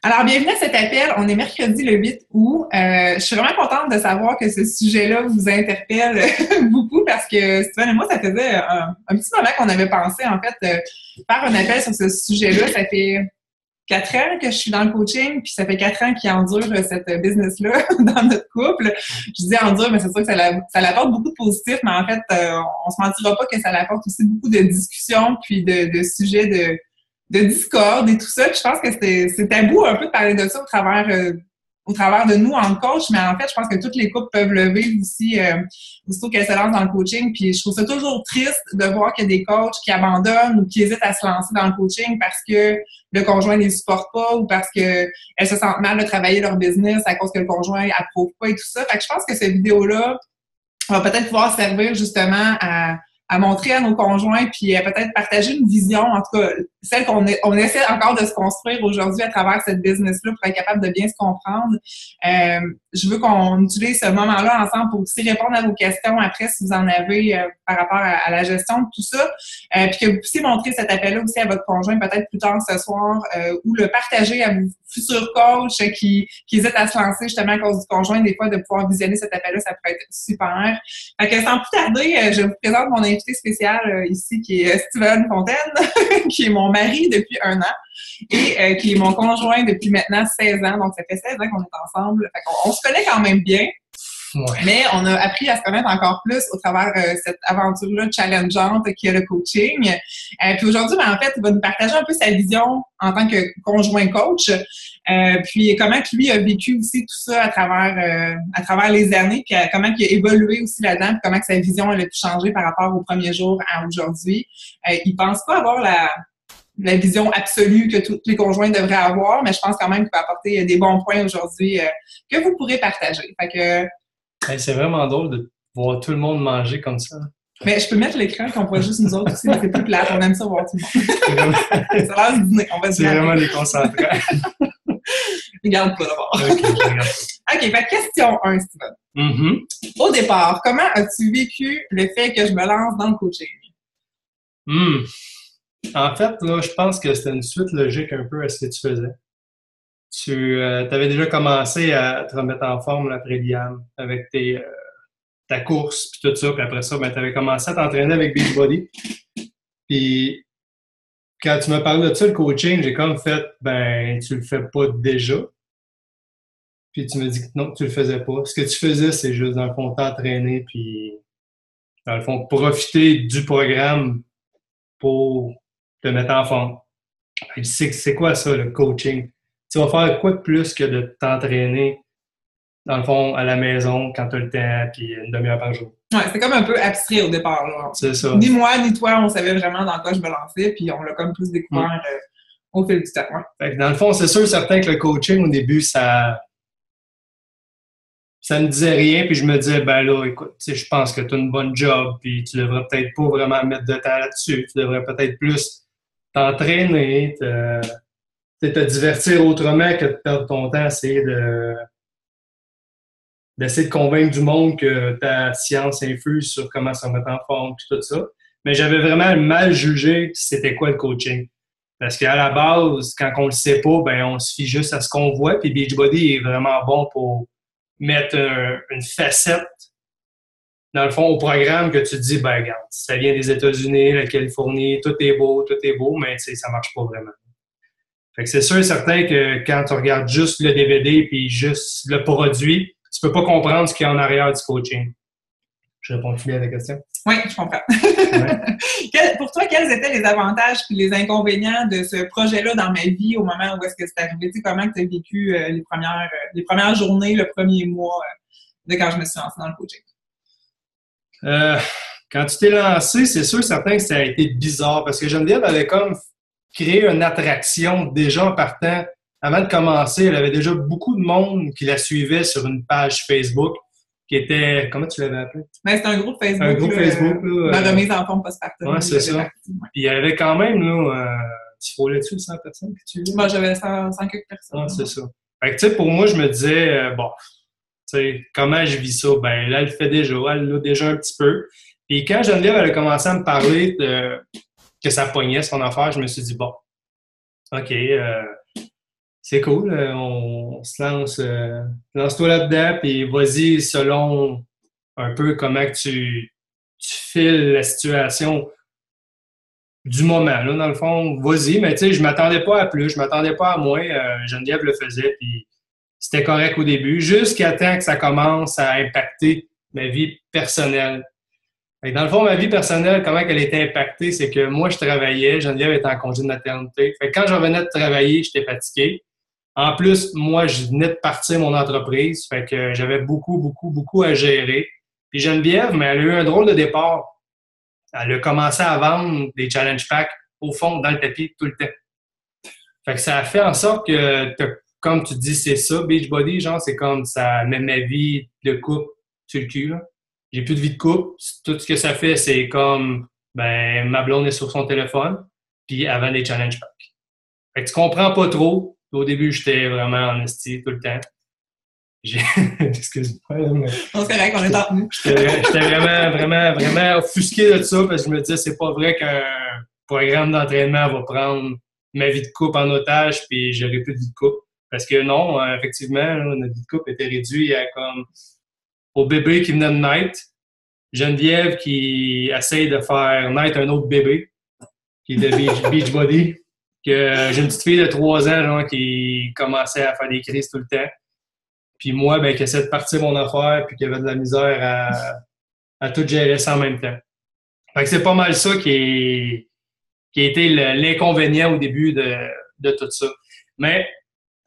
Alors, bienvenue à cet appel. On est mercredi le 8 août. Je suis vraiment contente de savoir que ce sujet-là vous interpelle beaucoup parce que Steven et moi, ça faisait un petit moment qu'on avait pensé, en fait, faire un appel sur ce sujet-là. Ça fait 4 ans que je suis dans le coaching, puis ça fait 4 ans qu'il endure cette business-là dans notre couple. Je dis endure, mais c'est sûr que ça l'apporte beaucoup de positif, mais en fait, on se mentira pas que ça l'apporte aussi beaucoup de discussions, puis de sujets de discorde et tout ça. Puis je pense que c'est tabou un peu de parler de ça au travers de nous en coach, mais en fait, je pense que toutes les couples peuvent le vivre aussi, aussitôt qu'elles se lancent dans le coaching. Puis je trouve ça toujours triste de voir qu'il y a des coachs qui abandonnent ou qui hésitent à se lancer dans le coaching parce que le conjoint ne les supporte pas ou parce que elles se sentent mal de travailler leur business à cause que le conjoint approuve pas et tout ça. Fait que je pense que cette vidéo-là va peut-être pouvoir servir justement à montrer à nos conjoints, puis à peut-être partager une vision, en tout cas, celle on essaie encore de se construire aujourd'hui à travers cette business-là pour être capable de bien se comprendre. Je veux qu'on utilise ce moment-là ensemble pour aussi répondre à vos questions après, si vous en avez par rapport à la gestion de tout ça. Puis que vous puissiez montrer cet appel-là aussi à votre conjoint peut-être plus tard ce soir ou le partager à vos futurs coachs qui hésitent à se lancer justement à cause du conjoint. Des fois, de pouvoir visionner cet appel-là, ça pourrait être super. Fait que sans plus tarder, je vous présente mon invité spécial ici qui est Steven Fontaine, qui est mon mari depuis 1 an et qui est mon conjoint depuis maintenant 16 ans. Donc, ça fait 16 ans qu'on est ensemble. Fait qu'on se connaît quand même bien. Ouais. Mais on a appris à se connaître encore plus au travers cette aventure-là challengeante qui est le coaching. Puis aujourd'hui, en fait, il va nous partager un peu sa vision en tant que conjoint coach. Puis comment lui a vécu aussi tout ça à travers les années, puis comment il a évolué aussi là-dedans, puis comment que sa vision elle a pu changer par rapport au premier jour à aujourd'hui. Il pense pas avoir la vision absolue que tous les conjoints devraient avoir, mais je pense quand même qu'il va apporter des bons points aujourd'hui que vous pourrez partager. Fait que c'est vraiment drôle de voir tout le monde manger comme ça. Mais je peux mettre l'écran qu'on voit juste nous autres aussi, mais c'est plus plate. On aime ça voir tout le monde. Ça a l'air du dîner. C'est vraiment déconcentrant. Regarde pas d'abord. OK, je regarde pas. OK, fait question 1, Steven. Au départ, comment as-tu vécu le fait que je me lance dans le coaching? En fait, là, je pense que c'était une suite logique un peu à ce que tu faisais. Tu avais déjà commencé à te remettre en forme après l'IAM avec ta course puis tout ça. Puis après ça, tu avais commencé à t'entraîner avec Beachbody. Puis quand tu m'as parlé de ça, le coaching, j'ai comme fait, tu le fais pas déjà. Puis tu me dis que non, tu le faisais pas. Ce que tu faisais, c'est juste, dans le fond, t'entraîner puis, dans le fond, profiter du programme pour te mettre en forme. Puis c'est quoi ça, le coaching? Tu vas faire quoi de plus que de t'entraîner, dans le fond, à la maison, quand tu as le temps, puis une demi-heure par jour? Ouais, c'était comme un peu abstrait au départ. Là. C'est ça. Ni moi, ni toi, on savait vraiment dans quoi je me lançais, puis on l'a comme plus découvert au fil du temps. Ouais. Fait que dans le fond, c'est sûr, certain que le coaching, au début, ça me disait rien, puis je me disais, là, écoute, je pense que tu as une bonne job, puis tu devrais peut-être pas vraiment mettre de temps là-dessus. Tu devrais peut-être plus t'entraîner, te divertir autrement que de perdre ton temps, d'essayer de convaincre du monde que ta science infuse sur comment se remettre en forme puis tout ça. Mais j'avais vraiment mal jugé c'était quoi le coaching. Parce qu'à la base, quand on le sait pas, on se fie juste à ce qu'on voit. Puis Beachbody est vraiment bon pour mettre une facette, dans le fond, au programme que tu te dis, regarde, ça vient des États-Unis, la Californie, tout est beau, mais ça marche pas vraiment. Fait que c'est sûr et certain que quand tu regardes juste le DVD puis juste le produit, tu peux pas comprendre ce qu'il y a en arrière du coaching. Je réponds-tu bien à la question? Oui, je comprends. Ouais. Pour toi, quels étaient les avantages et les inconvénients de ce projet-là dans ma vie au moment où est-ce que c'est arrivé? Tu sais, comment tu as vécu les premières journées, le premier mois de quand je me suis lancée dans le coaching? Quand tu t'es lancé, c'est sûr certain que ça a été bizarre parce que Geneviève avait comme créé une attraction déjà en partant. Avant de commencer, elle avait déjà beaucoup de monde qui la suivait sur une page Facebook qui était... Comment tu l'avais appelé? C'est un groupe Facebook. Un groupe Facebook. La remise en forme postpartum. Oui, c'est ça. Puis il y avait quand même, tu frôlais-tu 100 personnes que tu lis? J'avais 100 quelques personnes. Ah, c'est ça. Fait que, tu sais, pour moi, je me disais, tu sais, comment je vis ça? Là, elle le fait déjà. Elle l'a déjà un petit peu. Puis quand Geneviève, elle a commencé à me parler que ça pognait son affaire, je me suis dit, OK, C'est cool. On se lance-toi là-dedans, puis vas-y selon un peu comment que tu files la situation du moment. Là, dans le fond, vas-y, mais tu sais, je m'attendais pas à plus, je m'attendais pas à moins. Geneviève le faisait, puis c'était correct au début, jusqu'à temps que ça commence à impacter ma vie personnelle. Fait que dans le fond, ma vie personnelle, comment elle était impactée, c'est que moi, je travaillais, Geneviève était en congé de maternité. Fait que quand je revenais de travailler, j'étais fatigué. En plus, moi, je venais de partir mon entreprise, fait que j'avais beaucoup à gérer. Puis Geneviève, mais elle a eu un drôle de départ. Elle a commencé à vendre des challenge packs au fond, dans le tapis, tout le temps. Fait que ça a fait en sorte que, comme tu dis, c'est ça, Beachbody, genre, c'est comme ça met ma vie de couple sur le cul, là. J'ai plus de vie de couple. Tout ce que ça fait, c'est comme, ben, ma blonde est sur son téléphone, puis elle vend des challenge packs. Fait que tu comprends pas trop. Au début, j'étais vraiment en esti tout le temps. Excuse-moi, mais On se correct, on est en tenue. j'étais vraiment offusqué de ça parce que je me disais, c'est pas vrai qu'un programme d'entraînement va prendre ma vie de couple en otage puis j'aurai plus de vie de couple. Parce que non, effectivement, là, notre vie de couple était réduite à comme au bébé qui venait de naître, Geneviève qui essaye de faire naître un autre bébé qui est de Beachbody, que j'ai une petite fille de 3 ans genre, qui commençait à faire des crises tout le temps. Puis moi, ben, qui essaie de partir mon affaire puis qui avait de la misère à tout gérer ça en même temps. Fait que c'est pas mal ça qui a été l'inconvénient au début de tout ça. Mais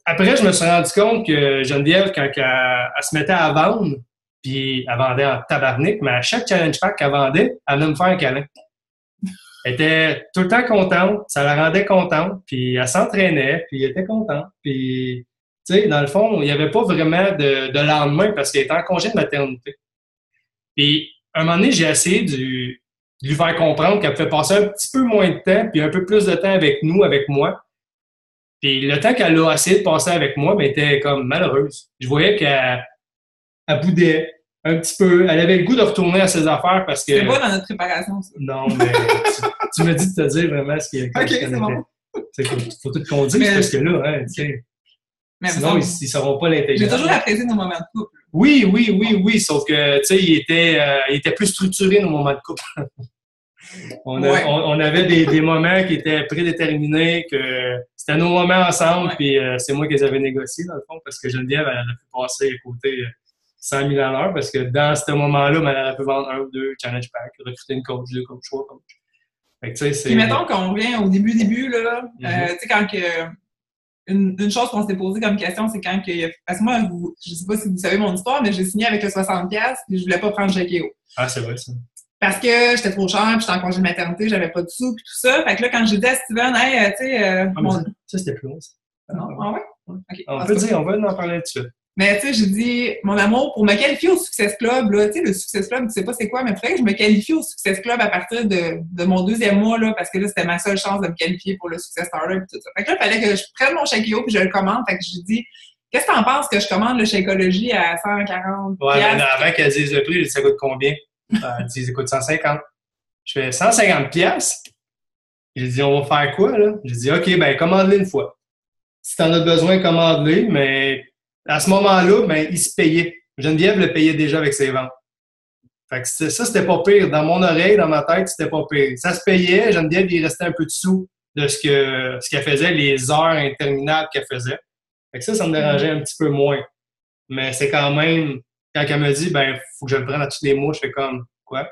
après, je me suis rendu compte que Geneviève, quand elle se mettait à vendre, puis elle vendait en tabarnak, mais à chaque challenge pack qu'elle vendait, elle venait me faire un câlin. Elle était tout le temps contente, ça la rendait contente, puis elle s'entraînait, puis elle était contente. Puis, tu sais, dans le fond, il n'y avait pas vraiment de lendemain parce qu'elle était en congé de maternité. Puis, un moment donné, j'ai essayé de lui faire comprendre qu'elle pouvait passer un petit peu moins de temps, puis un peu plus de temps avec nous, avec moi. Puis, le temps qu'elle a essayé de passer avec moi, ben, était comme malheureuse. Je voyais qu'elle boudait un petit peu. Elle avait le goût de retourner à ses affaires parce que... C'est pas dans notre préparation, ça. Non, mais tu me dis de te dire vraiment ce qu'il y a. OK, c'est bon. Faut tout qu'on dise parce que là, hein, tu sais. Sinon, ils ne sauront pas l'intégrer. J'ai toujours apprécié nos moments de couple. Oui, sauf que, tu sais, il était plus structuré nos moments de couple. On avait des moments qui étaient prédéterminés, que c'était nos moments ensemble, puis c'est moi qui les avais négociés, dans le fond, parce que Geneviève, elle a pu passer à côté 100 000 à l'heure, parce que dans ce moment-là, elle aurait pu vendre 1 ou 2 challenge packs, recruter une coach, 2 coachs, 3 coachs. Fait que, tu sais, c'est... Puis mettons qu'on revient au début, là, tu sais, quand que... Une chose qu'on s'était posée comme question, c'est quand que... Parce que moi, je sais pas si vous savez mon histoire, mais j'ai signé avec le 60$, puis je voulais pas prendre Chekeo. Ah, c'est vrai, ça. Parce que j'étais trop chère, puis j'étais en congé de maternité, j'avais pas de sous, puis tout ça. Fait que là, quand j'ai dit à Steven, hey, tu sais... Ça, c'était plus long, ça. Non, ah ouais? Okay. On va en parler dessus. Mais tu sais, j'ai dit, mon amour, pour me qualifier au Success Club, là, tu sais, le Success Club, tu sais pas c'est quoi, mais il faudrait que je me qualifie au Success Club à partir de mon 2e mois, là, parce que là, c'était ma seule chance de me qualifier pour le Success Starter et tout ça. Fait que là, il fallait que je prenne mon Shakeology puis je le commande. Fait que j'ai dit, qu'est-ce que t'en penses que je commande le Shakeology à 140$? Ouais, mais avant qu'elle dise le prix, ça coûte combien? Elle dit, ça coûte 150$. Je fais 150$? J'ai dit, on va faire quoi, là? J'ai dit, OK, ben, commande-le une fois. Si t'en as besoin, commande-le, mais à ce moment-là, ben, il se payait. Geneviève le payait déjà avec ses ventes. Fait que ça, c'était pas pire. Dans mon oreille, dans ma tête, c'était pas pire. Ça se payait. Geneviève, il restait un peu de sous de ce qu'elle faisait, les heures interminables qu'elle faisait. Fait que ça me dérangeait un petit peu moins. Mais c'est quand même, quand elle me dit, ben, faut que je le prenne à tous les mois, je fais comme, quoi?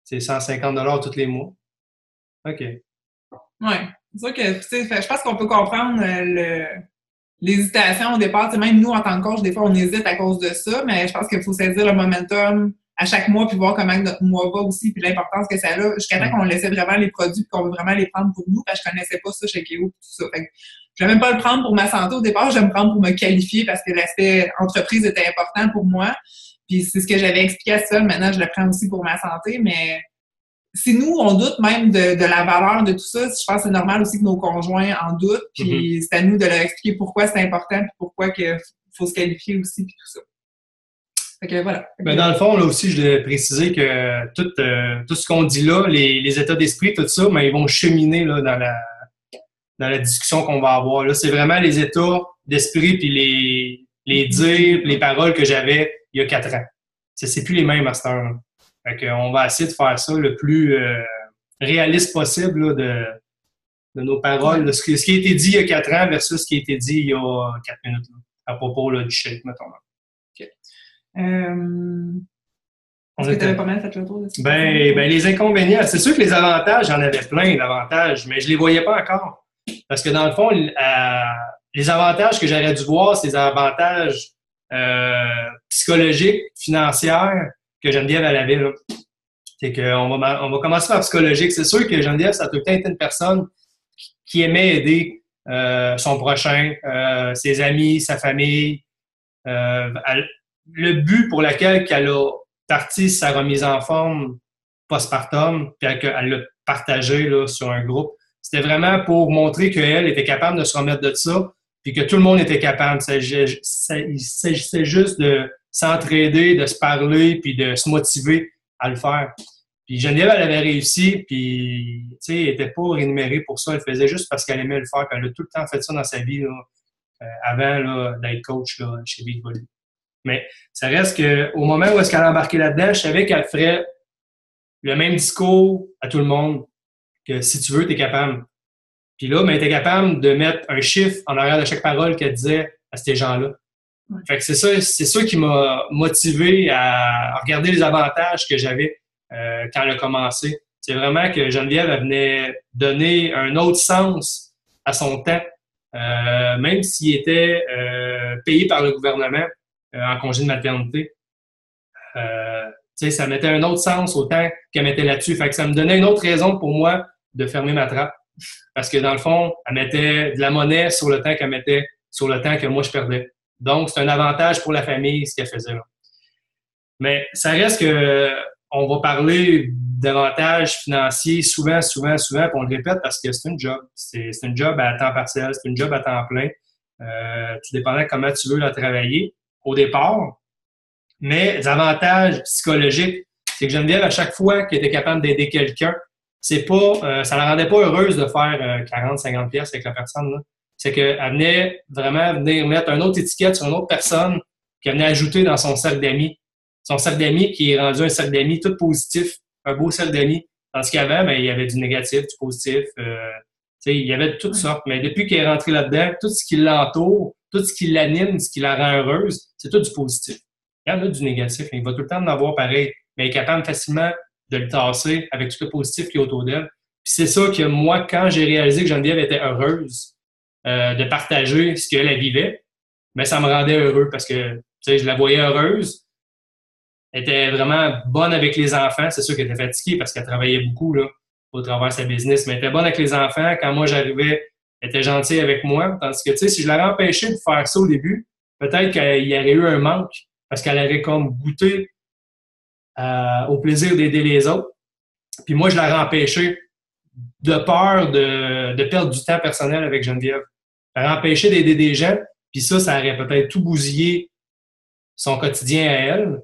C'est 150$ tous les mois. OK. Ouais. C'est sûr que, tu sais, je pense qu'on peut comprendre l'hésitation au départ. Tu sais, même nous, en tant que coach, des fois, on hésite à cause de ça, mais je pense qu'il faut saisir le momentum à chaque mois puis voir comment notre mois va aussi puis l'importance que ça a jusqu'à temps qu'on laissait vraiment les produits puis qu'on veut vraiment les prendre pour nous parce que je connaissais pas ça chez Keo et tout ça. Fait que je vais même pas le prendre pour ma santé au départ, je vais me prendre pour me qualifier parce que l'aspect entreprise était important pour moi. Puis c'est ce que j'avais expliqué à Sol. Maintenant, je le prends aussi pour ma santé, mais si nous, on doute même de la valeur de tout ça, je pense que c'est normal aussi que nos conjoints en doutent, puis c'est à nous de leur expliquer pourquoi c'est important, puis pourquoi il faut se qualifier aussi, puis tout ça. Fait que voilà. Ben dans le fond, là aussi, je voulais préciser que tout ce qu'on dit là, les états d'esprit, tout ça, mais ils vont cheminer là, dans la discussion qu'on va avoir. Là, c'est vraiment les états d'esprit puis les dires, les paroles que j'avais il y a 4 ans. C'est plus les mêmes à cette heure. Fait qu'on va essayer de faire ça le plus réaliste possible là, de nos paroles. Là, ce qui a été dit il y a 4 ans versus ce qui a été dit il y a 4 minutes là, à propos là, du shake, mettons. OK. Est-ce que tu avais pas mal fait le tour de ça? Ben, les inconvénients, c'est sûr que les avantages, j'en avais plein d'avantages, mais je les voyais pas encore. Parce que dans le fond, les avantages que j'aurais dû voir, c'est les avantages psychologiques, financiers que Geneviève elle avait. Là. C'est qu'on va commencer par psychologique. C'est sûr que Geneviève, ça a tout le temps été une personne qui aimait aider son prochain, ses amis, sa famille. Le but pour lequel elle a parti sa remise en forme postpartum, puis qu'elle l'a partagé là, sur un groupe, c'était vraiment pour montrer qu'elle était capable de se remettre de ça, puis que tout le monde était capable. Il s'agissait juste de s'entraider, de se parler, puis de se motiver à le faire. Puis Geneviève, elle avait réussi, puis tu sais, elle était pas rémunérée pour ça. Elle faisait juste parce qu'elle aimait le faire. Puis elle a tout le temps fait ça dans sa vie, là, avant là, d'être coach là, chez Beat Volley. Mais ça reste qu'au moment où est-ce qu'elle a embarqué là-dedans, je savais qu'elle ferait le même discours à tout le monde, que si tu veux, tu es capable. Puis là, ben, elle était capable de mettre un chiffre en arrière de chaque parole qu'elle disait à ces gens-là. Ouais. Fait que c'est ça qui m'a motivé à regarder les avantages que j'avais quand elle a commencé. C'est vraiment que Geneviève, elle venait donner un autre sens à son temps, même s'il était payé par le gouvernement en congé de maternité. Ça mettait un autre sens au temps qu'elle mettait là-dessus. Fait que ça me donnait une autre raison pour moi de fermer ma trappe. Parce que dans le fond, elle mettait de la monnaie sur le temps qu'elle mettait sur le temps que moi je perdais. Donc, c'est un avantage pour la famille, ce qu'elle faisait là. Mais ça reste que on va parler d'avantages financiers souvent, puis on le répète parce que c'est une job. C'est une job à temps partiel, c'est une job à temps plein. Tout dépendant de comment tu veux la travailler au départ. Mais les avantages psychologiques, c'est que Geneviève, à chaque fois qu'elle était capable d'aider quelqu'un, c'est pas, ça la rendait pas heureuse de faire 40-50 pièces avec la personne. Là. C'est qu'elle venait vraiment venir mettre une autre étiquette sur une autre personne qu'elle venait ajouter dans son cercle d'amis. Son cercle d'amis qui est rendu un cercle d'amis tout positif, un beau cercle d'amis. Tandis qu'avant, ben, il y avait du négatif, du positif. Il y avait de toutes sortes. Mais depuis qu'elle est rentrée là-dedans, tout ce qui l'entoure, tout ce qui l'anime, ce qui la rend heureuse, c'est tout du positif. Il y en a du négatif, il va tout le temps en avoir pareil, mais elle est capable facilement de le tasser avec tout le positif qui est autour d'elle. Puis c'est ça que moi, quand j'ai réalisé que Geneviève était heureuse de partager ce qu'elle vivait, ben ça me rendait heureux parce que je la voyais heureuse. Elle était vraiment bonne avec les enfants. C'est sûr qu'elle était fatiguée parce qu'elle travaillait beaucoup là, au travers de sa business, mais elle était bonne avec les enfants. Quand moi j'arrivais, elle était gentille avec moi. Tandis que si je l'aurais empêchée de faire ça au début, peut-être qu'il y aurait eu un manque parce qu'elle aurait comme goûté au plaisir d'aider les autres. Puis moi, je l'aurais empêché de peur de perdre du temps personnel avec Geneviève. Elle aurait empêché d'aider des gens, puis ça aurait peut-être tout bousillé son quotidien à elle,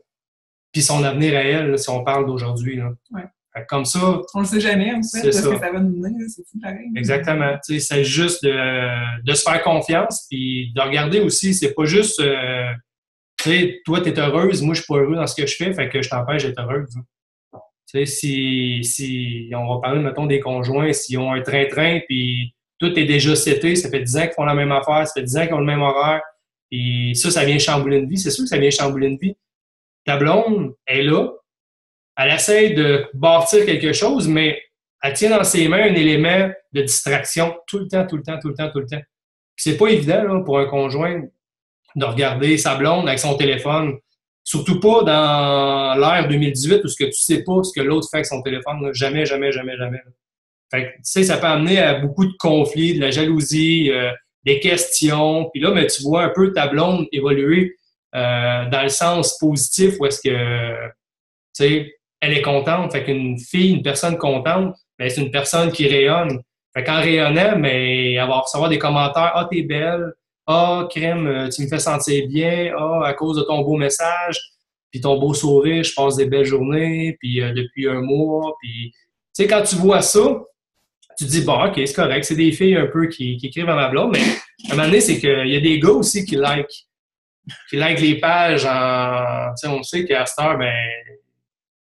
puis son avenir à elle, là, si on parle d'aujourd'hui. Là. Ouais. Comme ça... On le sait jamais, en fait, parce que ça va nous mener, c'est tout pareil. Exactement. C'est juste de se faire confiance, puis de regarder aussi, c'est pas juste... toi, tu es heureuse, moi, je suis pas heureux dans ce que je fais, fait que je t'empêche d'être heureuse. Si on va parler, mettons, des conjoints, s'ils ont un train-train, puis tout est déjà seté, ça fait 10 ans qu'ils font la même affaire, ça fait 10 ans qu'ils ont le même horaire, puis ça vient chambouler une vie. C'est sûr que ça vient chambouler une vie. Ta blonde est là, elle essaie de bâtir quelque chose, mais elle tient dans ses mains un élément de distraction tout le temps. Puis c'est pas évident là, pour un conjoint de regarder sa blonde avec son téléphone. Surtout pas dans l'ère 2018 où ce que tu sais pas ce que l'autre fait avec son téléphone. Là. Jamais. Fait que, ça peut amener à beaucoup de conflits, de la jalousie, des questions. Puis là, mais tu vois un peu ta blonde évoluer dans le sens positif où est-ce que, elle est contente. Fait qu'une fille, une personne contente, ben, c'est une personne qui rayonne. Fait qu'en rayonnant, mais elle va recevoir des commentaires. « Ah, t'es belle. » « Ah, crème, tu me fais sentir bien. Ah, à cause de ton beau message, puis ton beau sourire, je passe des belles journées, puis depuis un mois. » Puis, quand tu vois ça, tu te dis, bon, OK, c'est correct, c'est des filles un peu qui écrivent à ma blonde, mais à un moment donné, c'est qu'il y a des gars aussi qui like les pages en, tu sais, on sait qu'à cette heure, ben,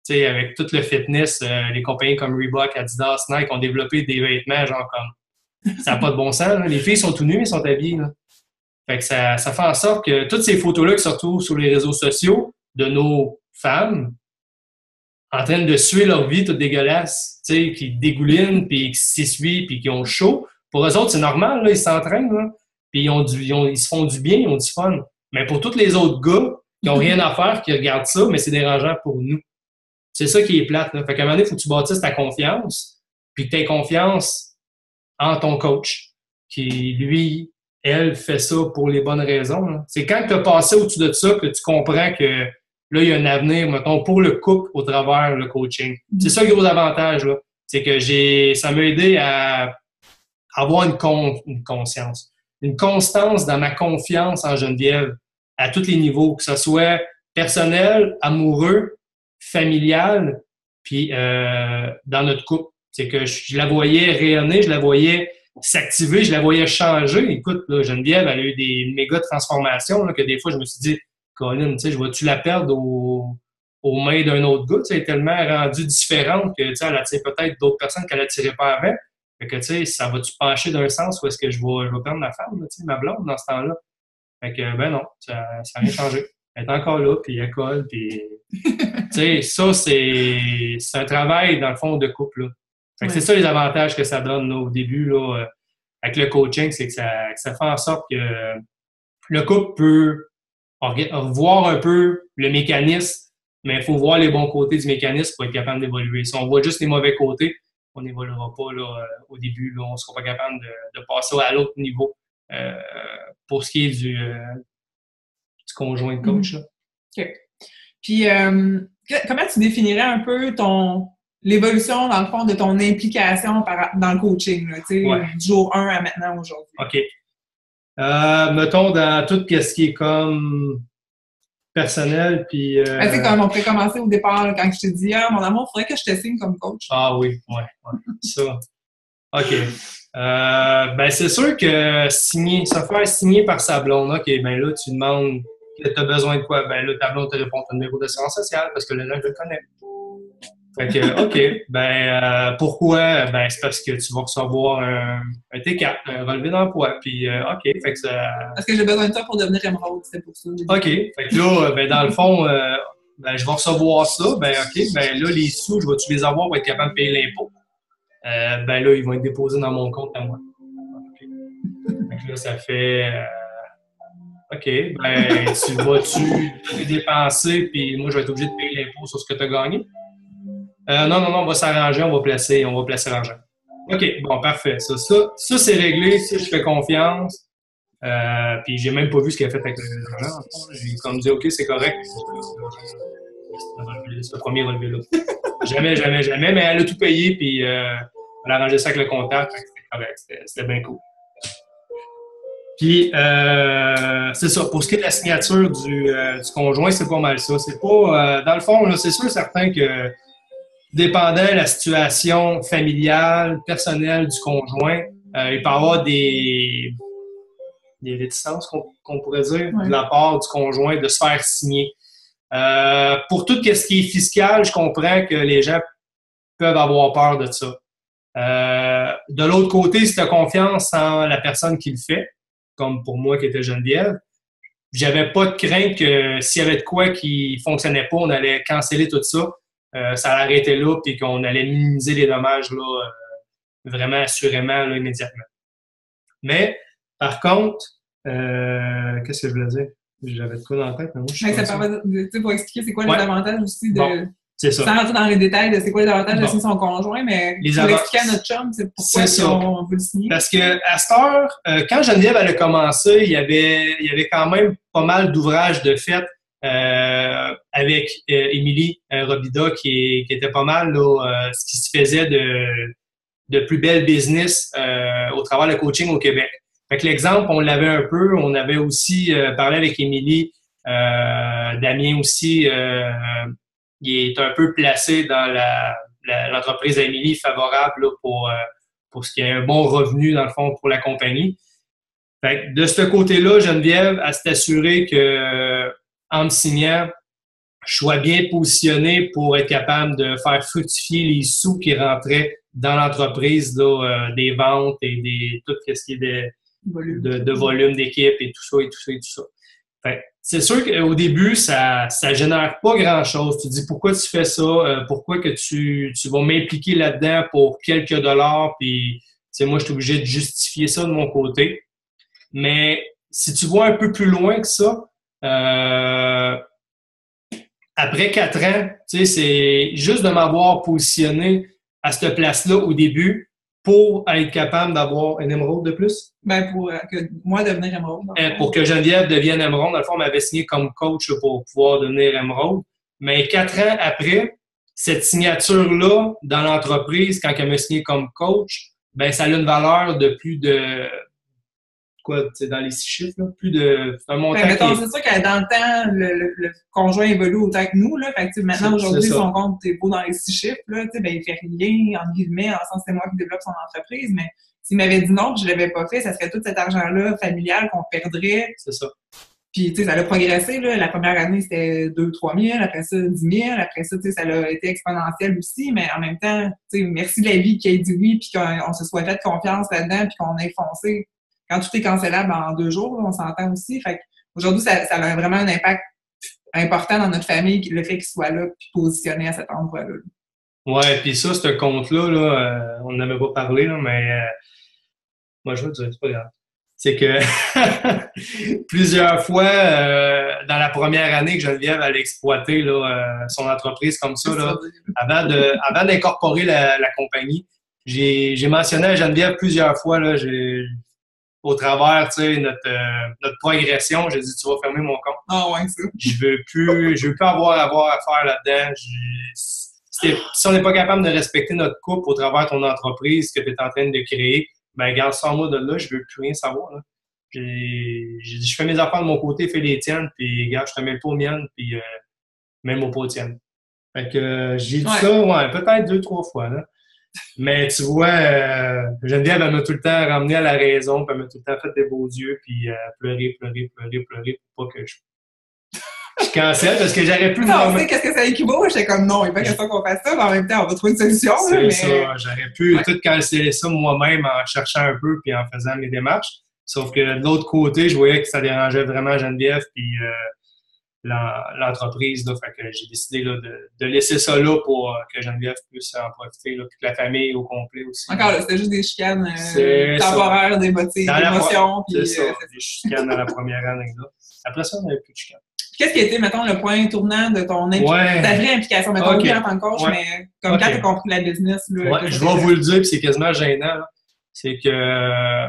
tu sais, avec tout le fitness, les compagnies comme Reebok, Adidas, Nike ont développé des vêtements, genre comme, ça n'a pas de bon sens, là. Les filles sont tout nues, elles sont habillées, là. Fait que ça fait en sorte que toutes ces photos-là qui se retrouvent sur les réseaux sociaux de nos femmes, en train de suer leur vie toute dégueulasse, tu sais, qui dégoulinent, puis qui s'essuient, puis qui ont chaud. Pour eux autres, c'est normal, là, ils s'entraînent, là, puis ils se font du bien, ils ont du fun. Mais pour tous les autres gars qui ont rien à faire, qui regardent ça, mais c'est dérangeant pour nous. C'est ça qui est plate, là. Fait qu'à un moment donné, il faut que tu bâtisses ta confiance, puis que tu aies confiance en ton coach, qui, lui, elle, fait ça pour les bonnes raisons, là. C'est quand tu as passé au-dessus de ça que tu comprends que là, il y a un avenir, mettons, pour le couple au travers le coaching. C'est ça le gros avantage, là. C'est que ça m'a aidé à avoir une conscience, une constance dans ma confiance en Geneviève à tous les niveaux, que ce soit personnel, amoureux, familial, puis dans notre couple. C'est que je la voyais rayonner, je la voyais s'activer, je la voyais changer. Écoute, là, Geneviève, elle a eu des méga transformations, là, que des fois, je me suis dit, Colin, tu sais, je vais-tu la perdre aux mains d'un autre gars? Tu sais, elle est tellement rendue différente que, tu sais, elle attire peut-être d'autres personnes qu'elle attirait pas avant. Fait que, tu sais, ça va-tu pencher d'un sens ou est-ce que je vais perdre ma femme, là, tu sais, ma blonde dans ce temps-là? Fait que, ben non, ça n'a rien changé. Elle est encore là, puis elle colle, puis... tu sais, ça, c'est un travail, dans le fond, de couple, là. Fait que c'est ça les avantages que ça donne, là, au début, là, avec le coaching, c'est que ça fait en sorte que le couple peut revoir un peu le mécanisme, mais il faut voir les bons côtés du mécanisme pour être capable d'évoluer. Si on voit juste les mauvais côtés, on n'évoluera pas là, au début. Là, on ne sera pas capable de passer à l'autre niveau pour ce qui est du conjoint de coach. Là. OK. Puis, comment tu définirais un peu l'évolution, dans le fond, de ton implication dans le coaching, là, du jour 1 à maintenant, aujourd'hui? OK. Mettons dans tout ce qui est comme personnel, puis... c'est comme on pourrait commencer au départ, là, quand je te dis « mon amour, il faudrait que je te signe comme coach. » Ah oui, ouais, ça. OK. Ben c'est sûr que se faire signer par sa blonde, OK, ben là, tu demandes que tu as besoin de quoi? Ben là, ta blonde te répond ton numéro d'assurance sociale parce que là, je le connais. Fait que, OK, ben pourquoi? Ben c'est parce que tu vas recevoir un T4, un relevé d'emploi, puis OK, fait que ça... Parce que j'ai besoin de ça pour devenir émeraude, c'est pour ça. OK, fait que là, ben dans le fond, ben je vais recevoir ça, ben OK, ben là, les sous, je vais-tu les avoir pour être capable de payer l'impôt? Ben là, ils vont être déposés dans mon compte à moi. Okay. Donc là, ça fait... OK, ben tu vas-tu dépenser, puis moi, je vais être obligé de payer l'impôt sur ce que tu as gagné? Non, on va s'arranger, on va placer l'argent. OK, bon, parfait. Ça c'est réglé, ça, je fais confiance. Puis j'ai même pas vu ce qu'elle a fait avec l'argent. J'ai comme dit, OK, c'est correct. C'est le premier relevé là. Jamais, mais elle a tout payé, puis elle a arrangé ça avec le comptable, c'était correct, c'était bien cool. Puis, c'est ça. Pour ce qui est de la signature du conjoint, c'est pas mal ça. C'est pas, dans le fond, là, c'est sûr certain que dépendant de la situation familiale, personnelle du conjoint, il peut y avoir des réticences qu'on pourrait dire de la part du conjoint de se faire signer. Pour tout ce qui est fiscal, je comprends que les gens peuvent avoir peur de ça. De l'autre côté, si tu as confiance en la personne qui le fait, comme pour moi qui était Geneviève, j'avais pas de crainte que s'il y avait de quoi qui fonctionnait pas, on allait canceller tout ça. Ça allait arrêter là, puis qu'on allait minimiser les dommages là, vraiment assurément là, immédiatement. Mais, par contre, qu'est-ce que je voulais dire? J'avais de quoi dans la tête, mais moi, je suis ça permet pour expliquer c'est quoi les avantages aussi de... Bon, c'est ça. Sans rentrer dans les détails de c'est quoi les avantages de signer son conjoint, mais pour expliquer à notre chum, c'est pourquoi on veut le signer. Parce que à cette heure, quand Geneviève elle a commencé, il y avait quand même pas mal d'ouvrages de fait avec Émilie Robida qui était pas mal là, ce qui se faisait de plus belle business au travers le coaching au Québec. Fait que l'exemple, on l'avait un peu. On avait aussi parlé avec Émilie, Damien aussi, il est un peu placé dans l'entreprise Émilie favorable là, pour ce qui est un bon revenu, dans le fond, pour la compagnie. Fait que de ce côté-là, Geneviève, elle s'est assurée que, en me signant, je sois bien positionné pour être capable de faire fructifier les sous qui rentraient dans l'entreprise, là, des ventes et tout ce qui est de volume d'équipe et tout ça, et tout ça, et tout ça. Fait, c'est sûr qu'au début, ça génère pas grand-chose. Tu te dis pourquoi tu fais ça, pourquoi que tu vas m'impliquer là-dedans pour quelques dollars, puis moi, je suis obligé de justifier ça de mon côté. Mais si tu vois un peu plus loin que ça, après 4 ans, tu sais, c'est juste de m'avoir positionné à cette place-là au début pour être capable d'avoir un émeraude de plus. Ben, pour que moi devenir émeraude. Pour que Geneviève devienne émeraude, dans le fond, on m'avait signé comme coach pour pouvoir devenir émeraude. Mais 4 ans après, cette signature-là dans l'entreprise, quand elle m'a signé comme coach, ben ça a une valeur de plus de dans les 6 chiffres, là, plus de un montant. Mettons, c'est sûr que dans le temps, le conjoint évolue autant que nous, là. Fait que maintenant, aujourd'hui, son compte est beau dans les 6 chiffres, là, ben, il fait rien, entre guillemets, en sens c'est moi qui développe son entreprise, mais s'il m'avait dit non, que je l'avais pas fait, ça serait tout cet argent-là familial qu'on perdrait. C'est ça. Puis, tu sais, ça a progressé, là. La première année, c'était 2-3 000, après ça, 10 000, après ça, tu sais, ça a été exponentiel aussi, mais en même temps, tu sais, merci de la vie qui a dit oui, puis qu'on se soit fait confiance là-dedans, puis qu'on ait foncé. Quand tout est cancellable en 2 jours, on s'entend aussi. Fait qu'aujourd'hui, ça a vraiment un impact important dans notre famille, le fait qu'il soit là puis positionné à cet endroit-là. Ouais, puis ça, ce compte-là, là, on n'avait pas parlé, là, mais moi, je veux dire, c'est pas grave. C'est que plusieurs fois, dans la première année que Geneviève allait exploiter là, son entreprise comme ça, là, avant d'incorporer la compagnie, j'ai mentionné à Geneviève plusieurs fois, là, au travers, tu sais, notre progression, j'ai dit, tu vas fermer mon compte. Ah ouais, ça. Je veux plus avoir à faire là-dedans. Si on n'est pas capable de respecter notre couple au travers de ton entreprise que tu es en train de créer, ben, garde ça en moi de là, je veux plus rien savoir, là. Je fais mes affaires de mon côté, fais les tiennes, puis, regarde, je te mets pas aux miennes, puis, même aux pas aux tiennes. Fait que, j'ai dit ça, ouais, peut-être 2-3 fois, là. Mais tu vois, Geneviève, elle m'a tout le temps ramené à la raison, puis elle m'a tout le temps fait des beaux yeux, puis pleurer pour pas que je cancelle, parce que j'aurais pu... Non, tu sais qu'est-ce que ça équivaut? J'étais comme non, il n'est pas question qu'on fasse ça, mais en même temps, on va trouver une solution. C'est mais... ça, j'aurais pu tout canceller ça moi-même en cherchant un peu, puis en faisant mes démarches. Sauf que de l'autre côté, je voyais que ça dérangeait vraiment Geneviève, puis l'entreprise, là, fait que j'ai décidé là, de laisser ça là pour que Geneviève puisse en profiter, là, puis que la famille au complet aussi. Encore là, c'était juste des chicanes temporaires, d'émotions. C'est ça, des chicanes dans la première année. Là. Après ça, on n'avait plus de chicanes. Qu'est-ce qui a été, mettons, le point tournant de ta vraie implication? Mettons, okay. En tant que coach, mais comme quand tu as compris la business. Là, je vais vous le dire, puis c'est quasiment gênant. Là. C'est que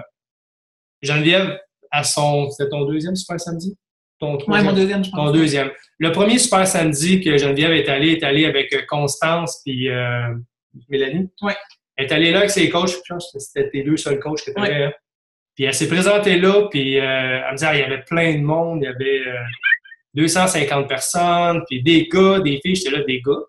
Geneviève, c'était ton deuxième Super Samedi? Oui, mon deuxième, je pense. Ton deuxième. Le premier Super Samedi que Geneviève est allée avec Constance puis Mélanie. Oui. Elle est allée là avec ses coachs. Je pense que c'était tes 2 seuls coachs que tu avais. Hein? Puis elle s'est présentée là, puis elle me disait, il y avait plein de monde, il y avait 250 personnes, puis des gars, des filles. J'étais là, des gars.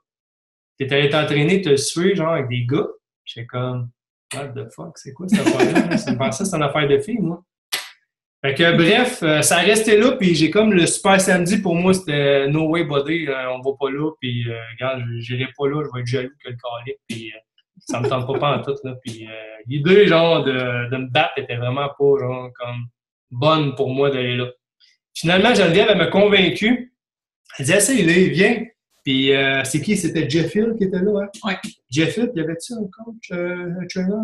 Tu es allé t'entraîner, te suivre, genre, avec des gars. J'étais comme, what the fuck, c'est quoi cette affaire-là? Je pensais que c'était une affaire de filles, moi. Fait que, bref, ça a resté là, puis j'ai comme le Super Samedi, pour moi, c'était no way buddy, on va pas là, puis regarde, j'irai pas là, je vais être jaloux que le calique, puis ça me tente pas en tout, là. Puis l'idée, genre, de me battre était vraiment pas, genre, comme bonne pour moi d'aller là. Finalement, Geneviève, elle m'a convaincu. Elle dit, essaye-le, viens. Puis c'est qui? C'était Jeff Hill qui était là, hein? Oui. Jeff Hill, y avait-tu un coach, un trainer?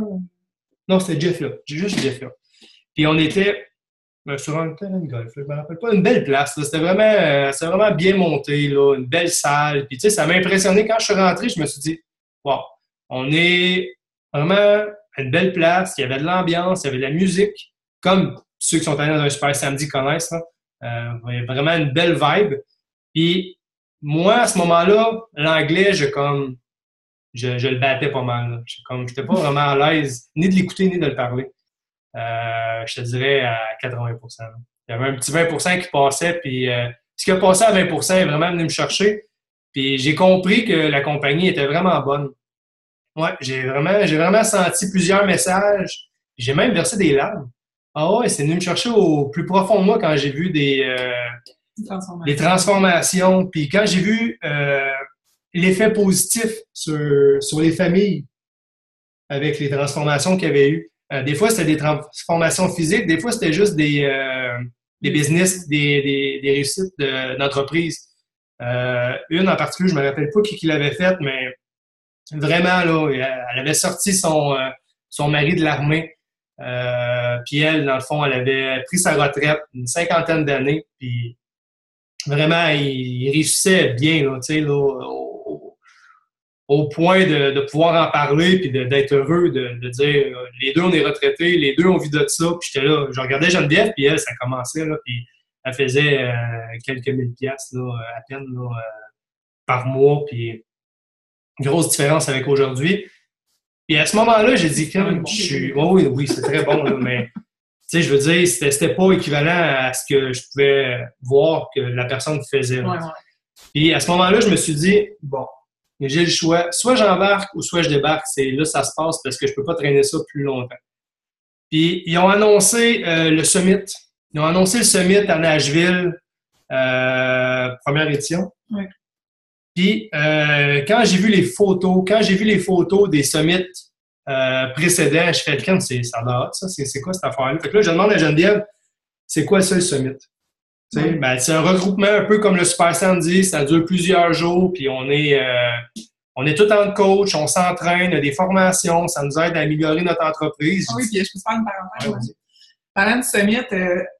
Non, c'était Jeff Hill. J'ai juste Jeff Hill. Puis on était sur un terrain de golf, je me rappelle pas, une belle place. C'était vraiment bien monté, là, une belle salle. Puis tu sais, ça m'a impressionné. Quand je suis rentré, je me suis dit, wow, on est vraiment à une belle place. Il y avait de l'ambiance, il y avait de la musique, comme ceux qui sont allés dans un Super Samedi connaissent. Là. Il y a vraiment une belle vibe. Puis moi, à ce moment-là, l'anglais, je le battais pas mal. J'étais pas vraiment à l'aise, ni de l'écouter, ni de le parler. Je te dirais à 80%. Là. Il y avait un petit 20% qui passait, puis ce qui a passé à 20% est vraiment venu me chercher. Puis j'ai compris que la compagnie était vraiment bonne. Ouais, j'ai vraiment senti plusieurs messages. J'ai même versé des larmes. Ah ouais, c'est venu me chercher au plus profond de moi quand j'ai vu des transformations. Puis quand j'ai vu l'effet positif sur les familles avec les transformations qu'il y avait eu. Des fois, c'était des transformations physiques, des fois, c'était juste des business, des réussites d'entreprise. Une en particulier, je me rappelle pas qui l'avait faite, mais vraiment, là, elle avait sorti son mari de l'armée. Puis elle, dans le fond, elle avait pris sa retraite, une cinquantaine d'années, puis vraiment, il réussissait bien, là, tu sais, là, au point de pouvoir en parler puis d'être heureux de dire les deux on est retraités, les deux on vit de ça. Puis j'étais là, je regardais Geneviève puis elle, ça commençait là, puis elle faisait quelques mille piastres là, à peine là, par mois, puis grosse différence avec aujourd'hui. Puis à ce moment-là, j'ai dit quand je suis, oh, oui, c'est très bon là, mais tu sais, je veux dire, c'était pas équivalent à ce que je pouvais voir que la personne faisait. Ouais. Puis à ce moment-là, je me suis dit bon. Mais j'ai le choix. Soit j'embarque ou soit je débarque. C'est là ça se passe parce que je peux pas traîner ça plus longtemps. Puis ils ont annoncé le Summit. Ils ont annoncé le Summit à Nashville, première édition. Oui. Puis quand j'ai vu les photos des summits précédents, je fais quand ça date, ça, c'est quoi cette affaire-là? Fait que là, je demande à Geneviève, c'est quoi ça le Summit? Oui. Ben, c'est un regroupement un peu comme le Super Sandy, ça dure plusieurs jours, puis on est tout en coach, on s'entraîne, il y a des formations, ça nous aide à améliorer notre entreprise. Oui, puis je peux faire une parenthèse. Parlant du Summit,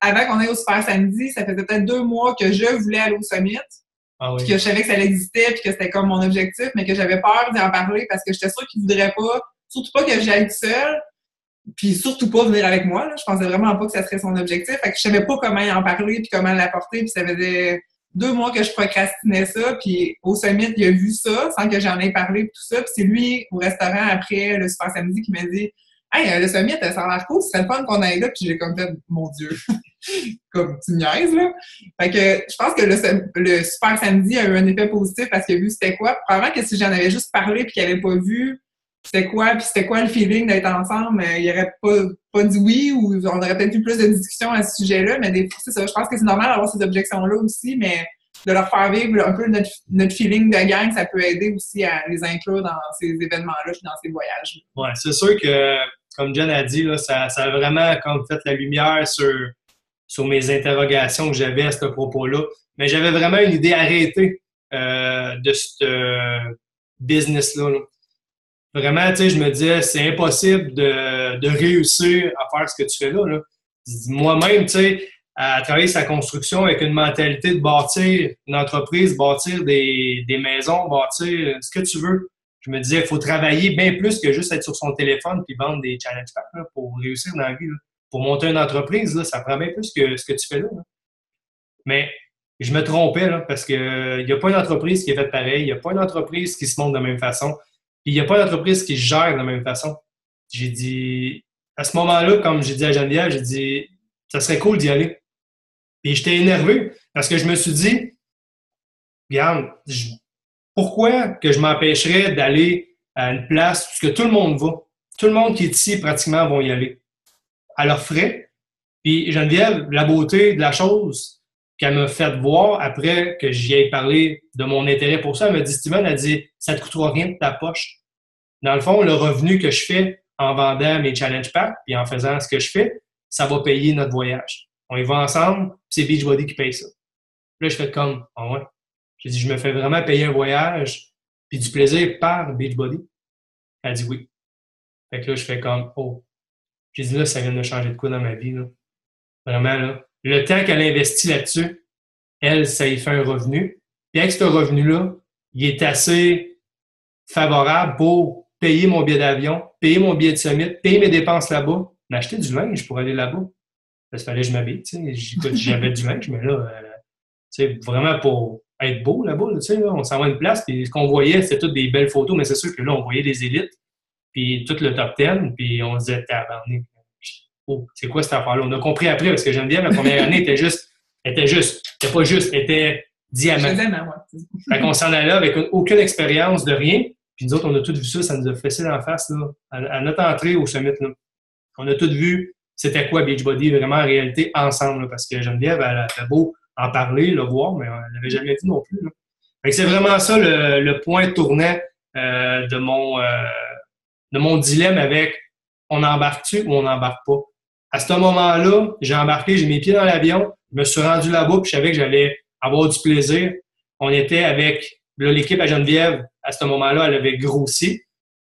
avant qu'on aille au Super Samedi, ça faisait peut-être 2 mois que je voulais aller au Summit, puis que je savais que ça existait, puis que c'était comme mon objectif, mais que j'avais peur d'y en parler parce que j'étais sûre qu'ils ne voudraient pas, surtout pas que j'y aille seule. Puis surtout pas venir avec moi. Là. Je pensais vraiment pas que ça serait son objectif. Fait que je savais pas comment y en parler puis comment l'apporter. Puis ça faisait 2 mois que je procrastinais ça. Puis au Summit, il a vu ça sans que j'en aie parlé puis tout ça. Puis c'est lui, au restaurant, après le Super Samedi, qui m'a dit « Hey, le Summit, ça a l'air cool. Ce serait le fun qu'on aille là. » Puis j'ai comme fait « Mon Dieu! » Comme tu niaises, là. Fait que je pense que le Super Samedi a eu un effet positif parce qu'il a vu c'était quoi. Probablement que si j'en avais juste parlé puis qu'il avait pas vu c'était quoi le feeling d'être ensemble, il aurait pas dit oui ou on aurait peut-être eu plus de discussions à ce sujet-là, mais c'est ça, je pense que c'est normal d'avoir ces objections-là aussi, mais de leur faire vivre un peu notre feeling de gang, ça peut aider aussi à les inclure dans ces événements-là puis dans ces voyages. Ouais, c'est sûr que, comme Jen a dit, là, ça a vraiment comme fait la lumière sur mes interrogations que j'avais à ce propos-là, mais j'avais vraiment une idée arrêtée de ce business-là. Là. Vraiment, tu sais, je me disais, c'est impossible de réussir à faire ce que tu fais là. Là. Moi-même, tu sais, à travailler sa construction avec une mentalité de bâtir une entreprise, bâtir des maisons, bâtir ce que tu veux. Je me disais, il faut travailler bien plus que juste être sur son téléphone puis vendre des challenge packs là, pour réussir dans la vie. Là. Pour monter une entreprise, là, ça prend bien plus que ce que tu fais là. Là. Mais je me trompais là, parce que il n'y a pas une entreprise qui est faite pareil, il n'y a pas une entreprise qui se monte de la même façon. Il n'y a pas d'entreprise qui se gère de la même façon. J'ai dit, à ce moment-là, comme j'ai dit à Geneviève, j'ai dit, ça serait cool d'y aller. Puis j'étais énervé parce que je me suis dit, regarde, pourquoi que je m'empêcherais d'aller à une place où tout le monde va? Tout le monde qui est ici, pratiquement, vont y aller. À leurs frais. Puis Geneviève, la beauté de la chose qu'elle m'a fait voir après que j'y ai parlé de mon intérêt pour ça, elle m'a dit, Steven, elle a dit, ça te coûtera rien de ta poche. Dans le fond, le revenu que je fais en vendant mes challenge packs puis en faisant ce que je fais, ça va payer notre voyage. On y va ensemble, puis c'est Beachbody qui paye ça. Là, je fais comme, ah ouais. J'ai dit, je me fais vraiment payer un voyage puis du plaisir par Beachbody. Elle dit oui. Fait que là, je fais comme, oh. J'ai dit, là, ça vient de changer de quoi dans ma vie, là. Vraiment, là. Le temps qu'elle investit là-dessus, elle, ça y fait un revenu. Puis avec ce revenu-là, il est assez favorable pour payer mon billet d'avion, payer mon billet de summit, payer mes dépenses là-bas, m'acheter du linge pour aller là-bas. Parce qu'il fallait que je m'habille, tu sais. J'avais du linge, mais là, tu sais, vraiment pour être beau là-bas, tu sais, là, on s'en va à une place, puis ce qu'on voyait, c'était toutes des belles photos, mais c'est sûr que là, on voyait les élites, puis tout le top 10, puis on se disait, tabarnak, oh, c'est quoi cette affaire-là? On a compris après, parce que Geneviève, la première année, était pas juste, était diamant. Fait qu'on s'en allait avec aucune expérience de rien, Puis nous autres, on a tous vu ça, ça nous a fessé d'en face, là, à notre entrée au summit, là. On a tous vu c'était quoi Beachbody vraiment en réalité ensemble, là, parce que Geneviève, elle avait beau en parler, le voir, mais elle l'avait jamais vu non plus, là. Fait que c'est vraiment ça le point tournant de mon dilemme avec on embarque-tu ou on n'embarque pas. À ce moment-là, j'ai embarqué, j'ai mis pieds dans l'avion, je me suis rendu là-bas, puis je savais que j'allais avoir du plaisir. On était avec l'équipe à Geneviève, à ce moment-là, elle avait grossi.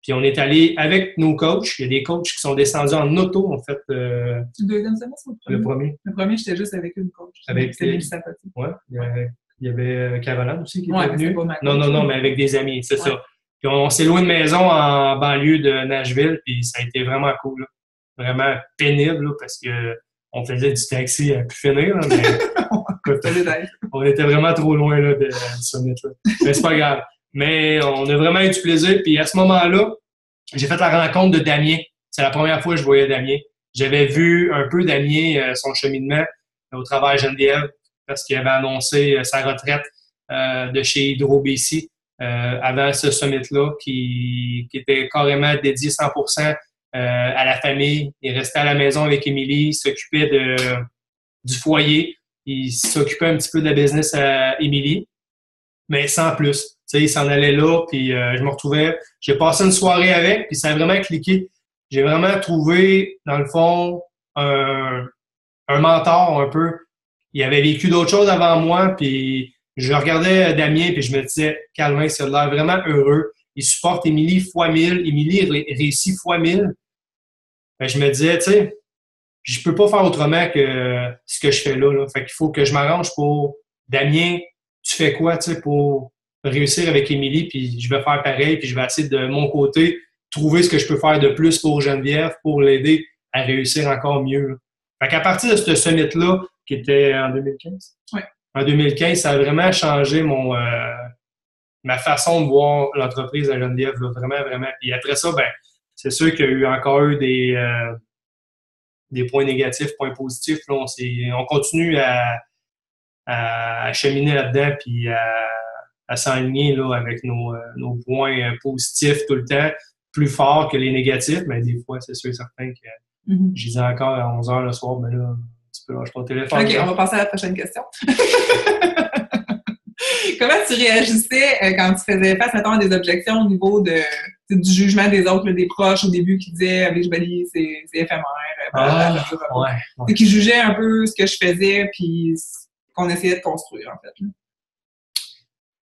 Puis on est allé avec nos coachs. Il y a des coachs qui sont descendus en auto, en fait. Le deuxième semestre ou le premier? Le premier, j'étais juste avec une coach. C'était Mélissa Petit. Ouais. Il y avait Caroline aussi qui était venue. Non, mais avec des amis, c'est ça. Puis on s'est loin de maison en banlieue de Nashville, puis ça a été vraiment cool, là. Vraiment pénible, là, parce que on faisait du taxi à plus finir, là, mais on était vraiment trop loin là, du summit, là. Mais c'est pas grave. Mais on a vraiment eu du plaisir. Puis à ce moment-là, j'ai fait la rencontre de Damien. C'est la première fois que je voyais Damien. J'avais vu un peu Damien, son cheminement au travers Geneviève, parce qu'il avait annoncé sa retraite de chez Hydro-BC avant ce summit-là, qui était carrément dédié 100% à la famille. Il restait à la maison avec Émilie, il s'occupait du foyer, il s'occupait un petit peu de la business à Émilie, mais sans plus. Tu sais, il s'en allait là, puis je me retrouvais. J'ai passé une soirée avec, puis ça a vraiment cliqué. J'ai vraiment trouvé, dans le fond, un mentor un peu. Il avait vécu d'autres choses avant moi, puis je regardais Damien, puis je me disais, Calvin, il a l'air vraiment heureux. Il supporte Émilie fois 1000. Émilie réussit fois 1000. Ben, je me disais, tu sais, je peux pas faire autrement que ce que je fais là. Fait qu'il faut que je m'arrange pour Damien, tu fais quoi, tu sais, pour réussir avec Émilie, puis je vais faire pareil, puis je vais essayer de mon côté trouver ce que je peux faire de plus pour Geneviève, pour l'aider à réussir encore mieux, là. Fait qu'à partir de ce summit-là, qui était en 2015, ouais. En 2015, ça a vraiment changé ma façon de voir l'entreprise à Geneviève, là, vraiment, vraiment. Puis après ça, ben, c'est sûr qu'il y a eu encore eu des points négatifs, points positifs. Là, on continue à cheminer là-dedans, puis à s'enligner là, avec nos points positifs tout le temps, plus forts que les négatifs, mais des fois, c'est sûr et certain que je disais encore à 11h le soir, mais là, tu peux lâcher ton téléphone. OK, on va passer à la prochaine question. Comment tu réagissais quand tu faisais face, mettons, à des objections au niveau du jugement des autres, là, des proches au début qui disaient Beachbody, c'est éphémère, ouais. Et qui jugeaient un peu ce que je faisais puis qu'on essayait de construire, en fait. Là.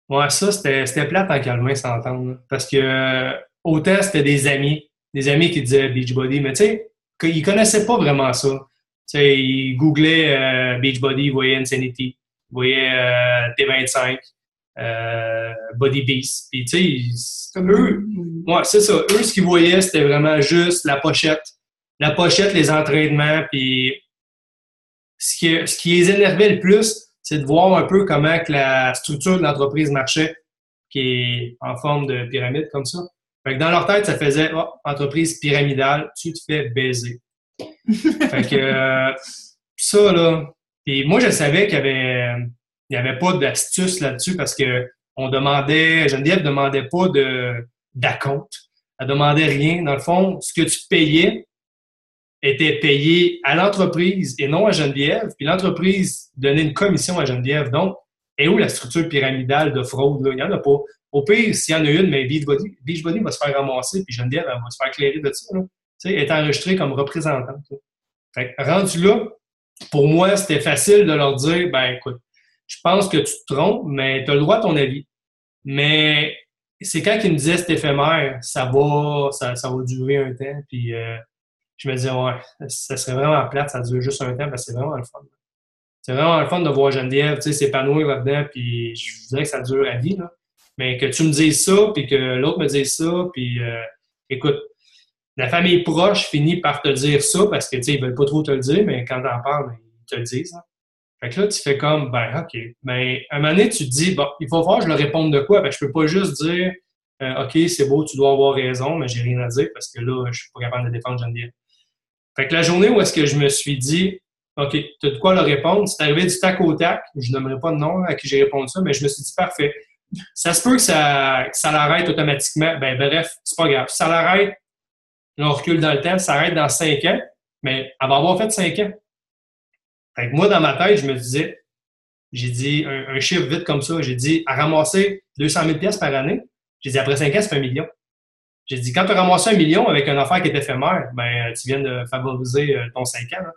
Ouais, ça, c'était plate en Calvin s'entendre. Parce que autant c'était des amis qui disaient Beachbody, mais tu sais, ils connaissaient pas vraiment ça. Tu sais, ils googlaient Beachbody, ils voyaient Insanity, ils voyaient T25, Body Beast. Puis tu sais, eux, ouais, c'est ça. Eux, ce qu'ils voyaient, c'était vraiment juste la pochette. La pochette, les entraînements, puis ce qui les énervait le plus, c'est de voir un peu comment que la structure de l'entreprise marchait, qui est en forme de pyramide comme ça. Fait que dans leur tête, ça faisait entreprise pyramidale, tu te fais baiser. Fait que ça, là. Puis moi, je savais qu'il y avait pas d'astuce là-dessus parce que Geneviève demandait pas d'acompte. Elle demandait rien. Dans le fond, ce que tu payais était payé à l'entreprise et non à Geneviève. Puis l'entreprise donnait une commission à Geneviève. Donc, est où la structure pyramidale de fraude, là? Il n'y en a pas. Au pire, s'il y en a une, mais Beachbody va se faire ramasser, puis Geneviève, elle va se faire clairer de ça, là. Tu sais, elle est enregistrée comme représentante, là. Fait que, rendu là, pour moi, c'était facile de leur dire, ben, écoute, je pense que tu te trompes, mais tu as le droit à ton avis. Mais c'est quand ils me disaient c'est éphémère, ça va durer un temps, puis je me disais, ouais, ça serait vraiment plate, ça dure juste un temps, parce que c'est vraiment le fun. C'est vraiment le fun de voir Geneviève, tu sais, s'épanouir là-dedans, puis je voudrais que ça dure à vie, là. Mais que tu me dises ça, puis que l'autre me dise ça, puis écoute, la famille proche finit par te dire ça, parce que, tu sais, ils veulent pas trop te le dire, mais quand t'en parles, ben, ils te le disent, hein. Fait que là, tu fais comme, ben, OK. Ben, à un moment donné, tu te dis, bon, il faut voir, je leur réponde de quoi? Ben, je peux pas juste dire, OK, c'est beau, tu dois avoir raison, mais j'ai rien à dire, parce que là, je suis pas capable de défendre Geneviève. Fait que la journée où est-ce que je me suis dit, OK, tu as de quoi leur répondre, c'est arrivé du tac au tac, je n'aimerais pas de nom à qui j'ai répondu ça, mais je me suis dit, parfait. Ça se peut que ça l'arrête automatiquement. Ben, bref, c'est pas grave. Si ça l'arrête, là, on recule dans le temps, ça arrête dans 5 ans, mais elle va avoir fait 5 ans. Fait que moi, dans ma tête, je me disais, j'ai dit un chiffre vite comme ça, j'ai dit, à ramasser 200 000 pièces par année, j'ai dit, après 5 ans, ça fait 1 million. J'ai dit, quand tu as ramassé 1 million avec une affaire qui est éphémère, ben, tu viens de favoriser ton 5 ans. Là.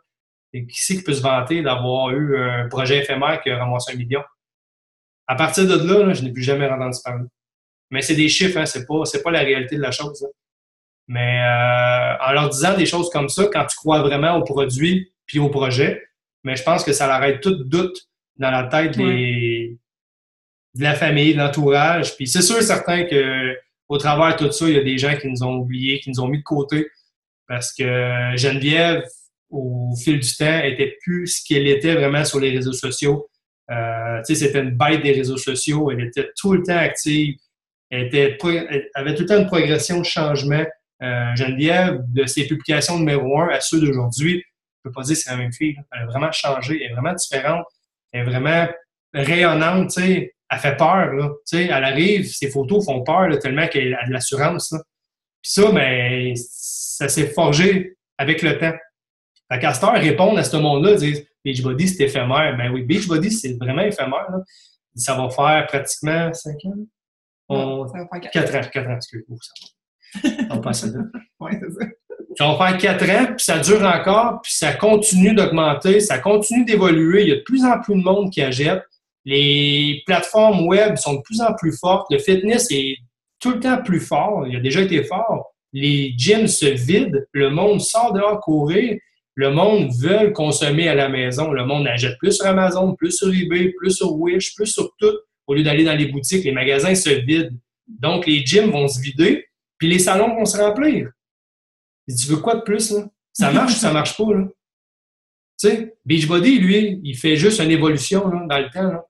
Et qui c'est qui peut se vanter d'avoir eu un projet éphémère qui a ramassé 1 million? À partir de là, je n'ai plus jamais entendu parler. Mais c'est des chiffres, hein, c'est pas la réalité de la chose. Hein. Mais en leur disant des choses comme ça, quand tu crois vraiment au produit puis au projet, mais je pense que ça l'arrête tout doute dans la tête de la famille, de l'entourage. Puis c'est sûr et certain que au travers de tout ça, il y a des gens qui nous ont oubliés, qui nous ont mis de côté parce que Geneviève, au fil du temps, était plus ce qu'elle était vraiment sur les réseaux sociaux. Tu sais, c'était une bête des réseaux sociaux. Elle était tout le temps active. Elle avait tout le temps une progression de changement. Geneviève, de ses publications numéro 1 à ceux d'aujourd'hui, je peux pas dire que c'est la même fille. Là. Elle a vraiment changé. Elle est vraiment différente. Elle est vraiment rayonnante. Tu sais, elle fait peur. Là. Tu sais, elle arrive, ses photos font peur là, tellement qu'elle a de l'assurance. Là. Puis ça, ben, ça s'est forgé avec le temps. Fait qu'à cette heure, répondre à ce monde-là, dire Beachbody, c'est éphémère. Ben oui, Beachbody, c'est vraiment éphémère. Là. Ça va faire pratiquement 5 ans. Ça va faire 4 ans. 4 ans, excusez-moi. On va passer là. Oui, c'est ça. Ça va faire 4 ans, puis ça dure encore, puis ça continue d'augmenter, ça continue d'évoluer. Il y a de plus en plus de monde qui achète. Les plateformes web sont de plus en plus fortes. Le fitness est tout le temps plus fort. Il a déjà été fort. Les gyms se vident. Le monde sort dehors courir. Le monde veut consommer à la maison. Le monde achète plus sur Amazon, plus sur eBay, plus sur Wish, plus sur tout. Au lieu d'aller dans les boutiques, les magasins se vident. Donc, les gyms vont se vider, puis les salons vont se remplir. Et tu veux quoi de plus, là? Ça marche ou ça marche pas, là? Tu sais, Beachbody, lui, il fait juste une évolution, là, dans le temps, là.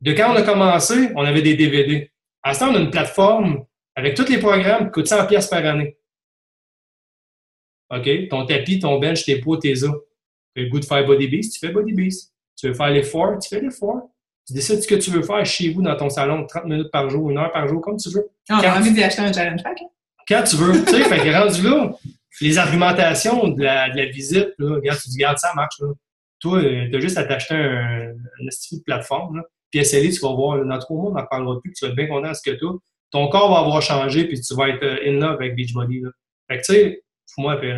De quand on a commencé, on avait des DVD. À ce temps, on a une plateforme avec tous les programmes qui coûtent 100 pièces par année. OK? Ton tapis, ton bench, tes poids, tes os. Tu as le goût de faire Body Beast, tu fais Body Beast. Tu veux faire l'effort, tu fais l'effort. Tu décides ce que tu veux faire chez vous dans ton salon, 30 minutes par jour, 1 heure par jour, comme tu veux. On a envie d'y acheter un challenge pack. Hein? Quand tu veux. Tu sais, fait que rendu là, les argumentations de la visite, là, regarde, tu dis, regarde, ça marche. Là. Toi, tu as juste à t'acheter un style de plateforme. Là. Puis essayer, tu vas voir, là, dans 3 mois, on n'en parlera plus, tu vas être bien content de ce que tu as. Ton corps va avoir changé, puis tu vas être in love avec Beachbody. Là. Fait que tu sais, fous-moi la paix.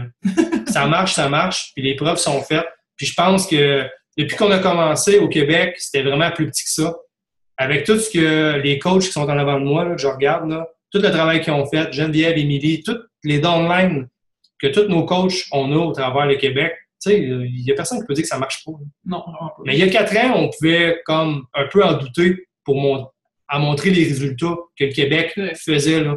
Ça marche, puis les preuves sont faites. Puis je pense que depuis qu'on a commencé au Québec, c'était vraiment plus petit que ça. Avec tout ce que les coachs qui sont en avant de moi, là, que je regarde, là, tout le travail qu'ils ont fait, Geneviève, Émilie, toutes les downlines que tous nos coachs on a au travers le Québec, tu sais, il n'y a personne qui peut dire que ça marche pas. Là. Non, vraiment pas. Mais il y a 4 ans, on pouvait comme un peu en douter pour montrer les résultats que le Québec faisait là,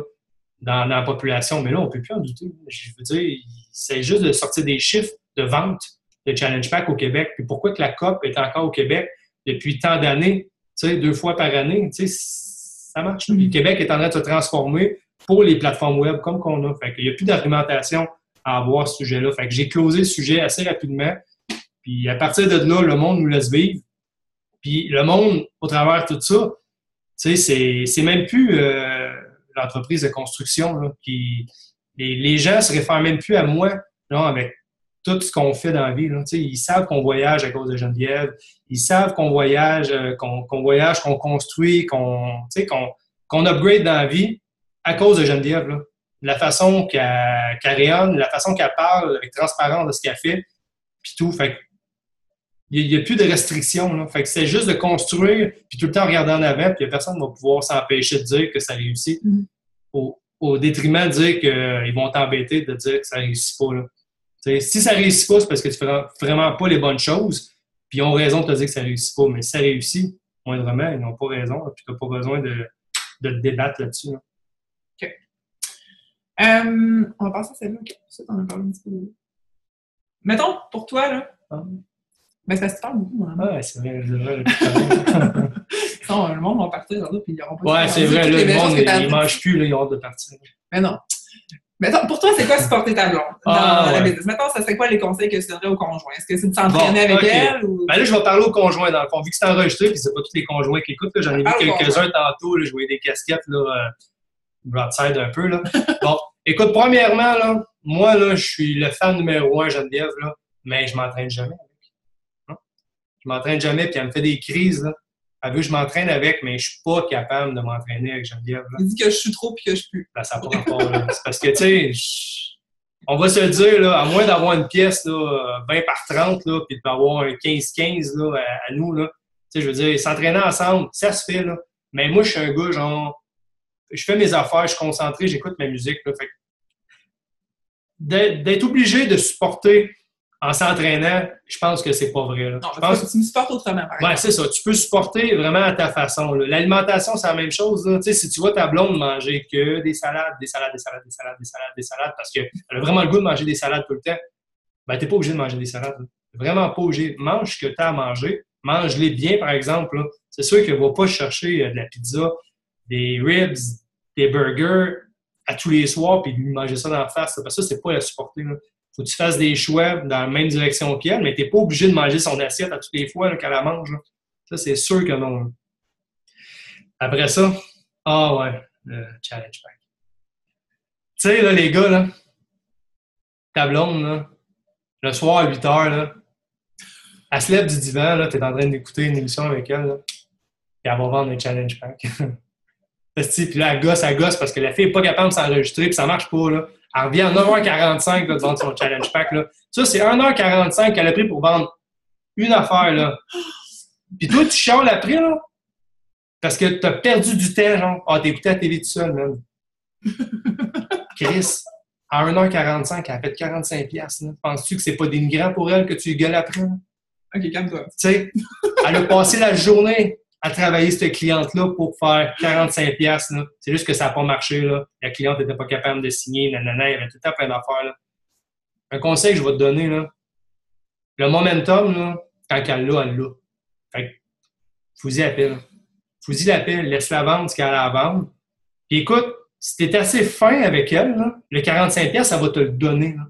dans la population. Mais là, on ne peut plus en douter. Je veux dire, c'est juste de sortir des chiffres de vente de Challenge Pack au Québec. Puis pourquoi que la COP est encore au Québec depuis tant d'années, tu sais, 2 fois par année, tu sais, ça marche. Puis le Québec est en train de se transformer pour les plateformes web comme qu'on a. Fait qu'il n'y a plus d'argumentation à avoir à ce sujet-là. Fait que j'ai closé le sujet assez rapidement. Puis à partir de là, le monde nous laisse vivre. Puis le monde, au travers de tout ça, tu sais, c'est même plus l'entreprise de construction là, qui... Les gens se réfèrent même plus à moi là, avec tout ce qu'on fait dans la vie. Là. Tu sais, ils savent qu'on voyage à cause de Geneviève. Ils savent qu'on voyage, qu'on construit, qu'on upgrade dans la vie à cause de Geneviève. Là. La façon qu'elle rayonne, la façon qu'elle parle avec transparence de ce qu'elle fait, puis tout. Fait il n'y a plus de restrictions. Là. Fait que c'est juste de construire, puis tout le temps regarder en avant, puis il n'y a personne qui va pouvoir s'empêcher de dire que ça réussit. Au détriment de dire qu'ils vont t'embêter de dire que ça ne réussit pas. Là. T'sais, si ça ne réussit pas, c'est parce que tu ne fais vraiment pas les bonnes choses, puis ils ont raison de te dire que ça ne réussit pas. Mais si ça réussit, moindrement, ils n'ont pas raison, puis tu n'as pas besoin de te débattre là-dessus. Là. OK. On va passer à celle-là. OK. Ça, t'en as parlé un petit peu. Mettons, pour toi, là. Ben, c'est parce que tu parles beaucoup, hein. Ah, c'est vrai, je devrais le monde va partir là, puis ils n'auront pas. Ouais, c'est vrai, là, le monde, ils ne mangent plus, là, ils ont hâte de partir. Mais non. Mettons, pour toi, c'est quoi supporter ta blonde dans la business? Mettons, ça serait quoi les conseils que tu donnerais au conjoint? Est-ce que c'est de s'entraîner avec elle? Ou... Ben là, je vais parler au conjoint, dans le fond. Vu que c'est enregistré, puis c'est pas tous les conjoints qui écoutent, là, j'en ai vu quelques-uns tantôt, là, je voyais des casquettes, là, broadside un peu, là. Bon, écoute, premièrement, là, moi, là, je suis le fan numéro 1 Geneviève, là, mais je m'entraîne jamais avec. Non? Je m'entraîne jamais, puis elle me fait des crises, là. Elle veut que je m'entraîne avec, mais je suis pas capable de m'entraîner avec Geneviève, là. Il dit que je suis trop puis que je pue. Ben, ça n'a pas rapport, là. C'est parce que, tu sais, on va se le dire, là, à moins d'avoir une pièce, là, 20 par 30, là, puis d'avoir un 15-15, là, à nous, là. Tu sais, je veux dire, s'entraîner ensemble, ça se fait, là. Mais moi, je suis un gars, genre, je fais mes affaires, je suis concentré, j'écoute ma musique, là. Fait d'être obligé de supporter en s'entraînant, je pense que c'est pas vrai, là. Non, je pense que tu me supportes autrement, par exemple. Ouais, c'est ça. Tu peux supporter vraiment à ta façon, là. L'alimentation, c'est la même chose, là. Tu sais, si tu vois ta blonde manger que des salades, parce qu'elle a vraiment le goût de manger des salades tout le temps, ben, t'es pas obligé de manger des salades, là. T'es vraiment pas obligé. Mange ce que tu as à manger. Mange-les bien, par exemple, là. C'est sûr qu'elle va pas chercher de la pizza, des ribs, des burgers à tous les soirs puis lui manger ça dans la face, là. Parce que ça, c'est pas la supporter, là. Faut que tu fasses des choix dans la même direction qu'elle, mais t'es pas obligé de manger son assiette à toutes les fois là, qu'elle la mange, là. Ça, c'est sûr que non, là. Après ça, le challenge pack. Tu sais, là, les gars, là, ta blonde, là, le soir à 8 heures, là, elle se lève du divan, là, t'es en train d'écouter une émission avec elle, là, puis elle va vendre un challenge pack. Puis là, elle gosse parce que la fille n'est pas capable de s'enregistrer, puis ça marche pas, là. Elle revient à 9h45 là, de vendre son challenge pack, là. Ça, c'est 1h45 qu'elle a pris pour vendre une affaire, là. Puis toi, tu chiales après, là, parce que t'as perdu du temps, genre. Ah, t'es écouté à la télé tout seul, man. Chris, à 1h45, elle a fait 45$, là. Penses-tu que c'est pas dénigrant pour elle que tu lui gueules après, là? OK, calme-toi. Tu sais, elle a passé la journée à travailler cette cliente-là pour faire 45$, là. C'est juste que ça n'a pas marché, là. La cliente n'était pas capable de signer, nanana, il y avait tout le temps plein d'affaires, là. Un conseil que je vais te donner, là. Le momentum, là, quand elle l'a, elle l'a. Fait que, fous-y la pile. Fous-y la pile, laisse-la vendre ce qu'elle a à vendre. Puis écoute, si t'es assez fin avec elle, là, le 45$, ça va te le donner, là.